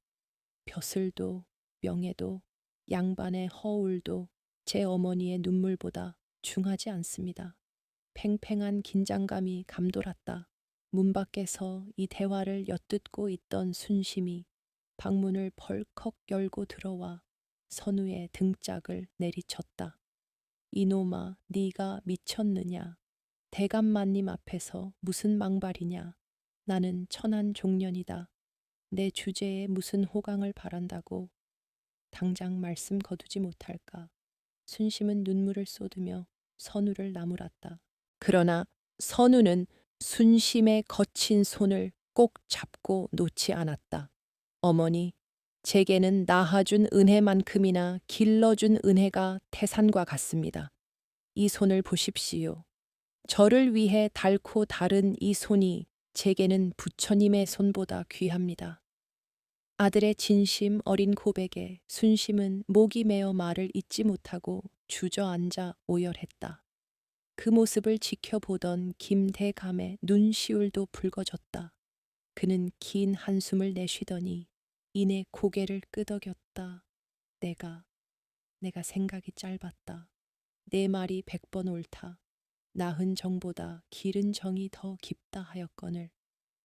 A: 벼슬도 명예도 양반의 허울도 제 어머니의 눈물보다 중하지 않습니다. 팽팽한 긴장감이 감돌았다. 문 밖에서 이 대화를 엿듣고 있던 순심이 방문을 벌컥 열고 들어와 선우의 등짝을 내리쳤다. 이놈아, 네가 미쳤느냐? 대감마님 앞에서 무슨 망발이냐? 나는 천한 종년이다. 내 주제에 무슨 호강을 바란다고 당장 말씀 거두지 못할까? 순심은 눈물을 쏟으며 선우를 나무랐다. 그러나 선우는 순심의 거친 손을 꼭 잡고 놓지 않았다. 어머니, 제게는 낳아준 은혜만큼이나 길러준 은혜가 태산과 같습니다. 이 손을 보십시오. 저를 위해 닳고 다른 이 손이 제게는 부처님의 손보다 귀합니다. 아들의 진심 어린 고백에 순심은 목이 메어 말을 잇지 못하고 주저앉아 오열했다. 그 모습을 지켜보던 김대감의 눈시울도 붉어졌다. 그는 긴 한숨을 내쉬더니 이내 고개를 끄덕였다. 내가 생각이 짧았다. 내 말이 100번 옳다. 나흔 정보다 기른 정이 더 깊다 하였거늘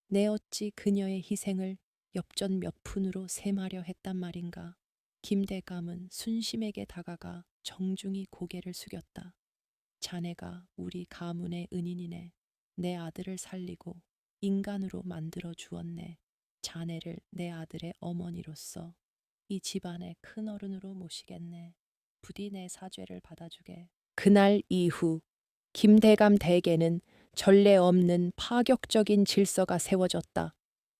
A: 내 어찌 그녀의 희생을 엽전 몇 푼으로 셈하려 했단 말인가. 김대감은 순심에게 다가가 정중히 고개를 숙였다. 자네가 우리 가문의 은인이네. 내 아들을 살리고 인간으로 만들어 주었네. 자네를 내 아들의 어머니로서 이 집안의 큰 어른으로 모시겠네. 부디 내 사죄를 받아주게. 그날 이후 김대감 댁에는 전례 없는 파격적인 질서가 세워졌다.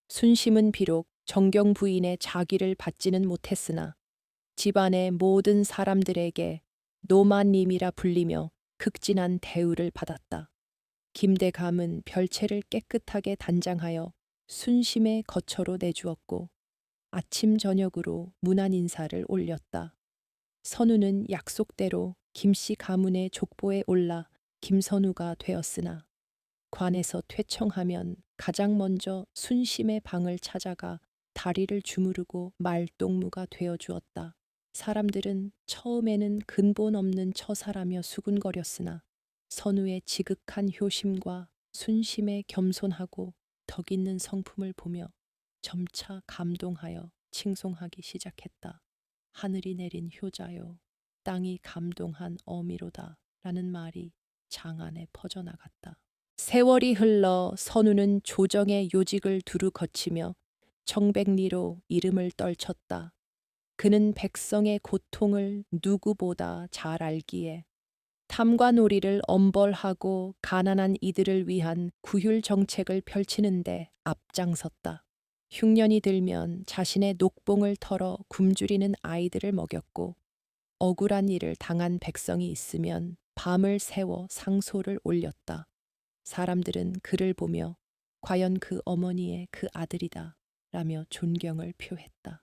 A: 순심은 비록 정경 부인의 자귀를 받지는 못했으나 집안의 모든 사람들에게 노마님이라 불리며 극진한 대우를 받았다. 김대감은 별채를 깨끗하게 단장하여 순심의 거처로 내주었고 아침 저녁으로 문안 인사를 올렸다. 선우는 약속대로 김씨 가문의 족보에 올라 김선우가 되었으나 관에서 퇴청하면 가장 먼저 순심의 방을 찾아가 다리를 주무르고 말동무가 되어 주었다. 사람들은 처음에는 근본 없는 처사라며 수군거렸으나 선우의 지극한 효심과 순심의 겸손하고 덕 있는 성품을 보며 점차 감동하여 칭송하기 시작했다. 하늘이 내린 효자요, 땅이 감동한 어미로다 라는 말이 장안에 퍼져나갔다. 세월이 흘러 선우는 조정의 요직을 두루 거치며 청백리로 이름을 떨쳤다. 그는 백성의 고통을 누구보다 잘 알기에 탐관오리를 엄벌하고 가난한 이들을 위한 구휼 정책을 펼치는데 앞장섰다. 흉년이 들면 자신의 녹봉을 털어 굶주리는 아이들을 먹였고 억울한 일을 당한 백성이 있으면 밤을 새워 상소를 올렸다. 사람들은 그를 보며 과연 그 어머니의 그 아들이다 라며 존경을 표했다.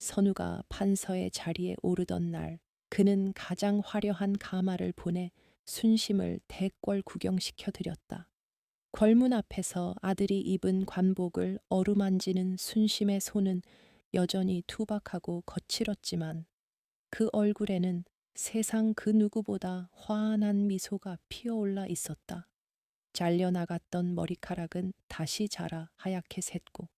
A: 선우가 판서의 자리에 오르던 날 그는 가장 화려한 가마를 보내 순심을 대궐 구경시켜 드렸다. 궐문 앞에서 아들이 입은 관복을 어루만지는 순심의 손은 여전히 투박하고 거칠었지만 그 얼굴에는 세상 그 누구보다 환한 미소가 피어올라 있었다. 잘려나갔던 머리카락은 다시 자라 하얗게 샜고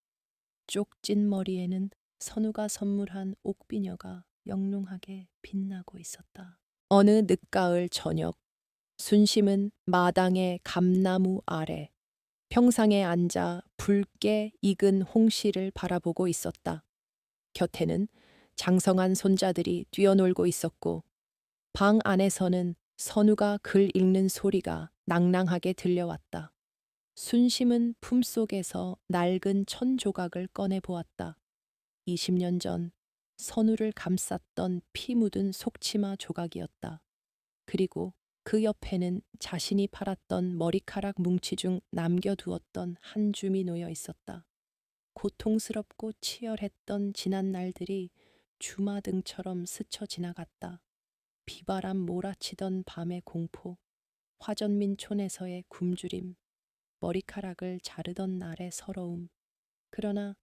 A: 쪽진 머리에는 선우가 선물한 옥비녀가 영롱하게 빛나고 있었다. 어느 늦가을 저녁 순심은 마당의 감나무 아래 평상에 앉아 붉게 익은 홍시를 바라보고 있었다. 곁에는 장성한 손자들이 뛰어놀고 있었고 방 안에서는 선우가 글 읽는 소리가 낭낭하게 들려왔다. 순심은 품속에서 낡은 천 조각을 꺼내 보았다. 20년 전 선우를 감쌌던 피 묻은 속치마 조각이었다. 그리고 그 옆에는 자신이 팔았던 머리카락 뭉치 중 남겨두었던 한 줌이 놓여 있었다. 고통스럽고 치열했던 지난 날들이 주마등처럼 스쳐 지나갔다. 비바람 몰아치던 밤의 공포, 화전민촌에서의 굶주림, 머리카락을 자르던 날의 서러움. 그러나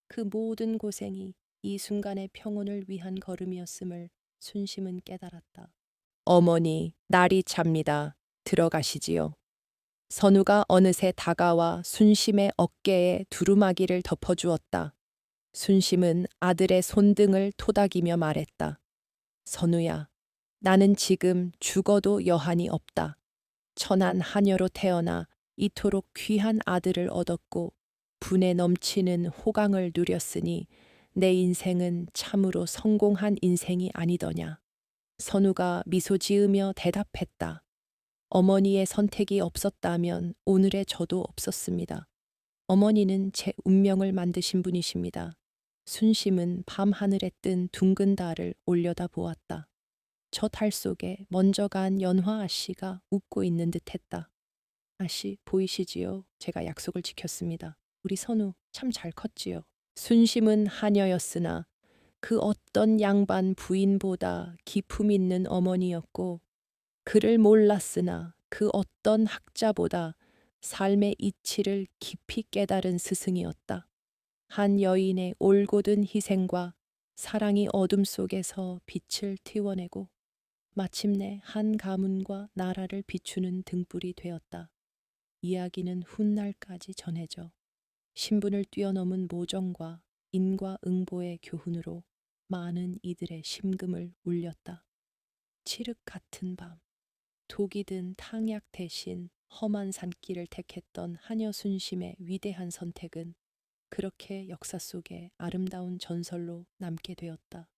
A: 그 모든 고생이 이 순간의 평온을 위한 걸음이었음을 순심은 깨달았다. 어머니, 날이 찹니다. 들어가시지요. 선우가 어느새 다가와 순심의 어깨에 두루마기를 덮어주었다. 순심은 아들의 손등을 토닥이며 말했다. 선우야, 나는 지금 죽어도 여한이 없다. 천한 하녀로 태어나 이토록 귀한 아들을 얻었고 분에 넘치는 호강을 누렸으니 내 인생은 참으로 성공한 인생이 아니더냐. 선우가 미소 지으며 대답했다. 어머니의 선택이 없었다면 오늘의 저도 없었습니다. 어머니는 제 운명을 만드신 분이십니다. 순심은 밤하늘에 뜬 둥근 달을 올려다 보았다. 저 달 속에 먼저 간 연화 아씨가 웃고 있는 듯했다. 아씨, 보이시지요? 제가 약속을 지켰습니다. 우리 선우 참 잘 컸지요. 순심은 하녀였으나 그 어떤 양반 부인보다 기품 있는 어머니였고 그를 몰랐으나 그 어떤 학자보다 삶의 이치를 깊이 깨달은 스승이었다. 한 여인의 올곧은 희생과 사랑이 어둠 속에서 빛을 틔워내고 마침내 한 가문과 나라를 비추는 등불이 되었다. 이야기는 훗날까지 전해져 신분을 뛰어넘은 모정과 인과응보의 교훈으로 많은 이들의 심금을 울렸다. 칠흑 같은 밤, 독이 든 탕약 대신 험한 산길을 택했던 하녀 순심의 위대한 선택은 그렇게 역사 속에 아름다운 전설로 남게 되었다.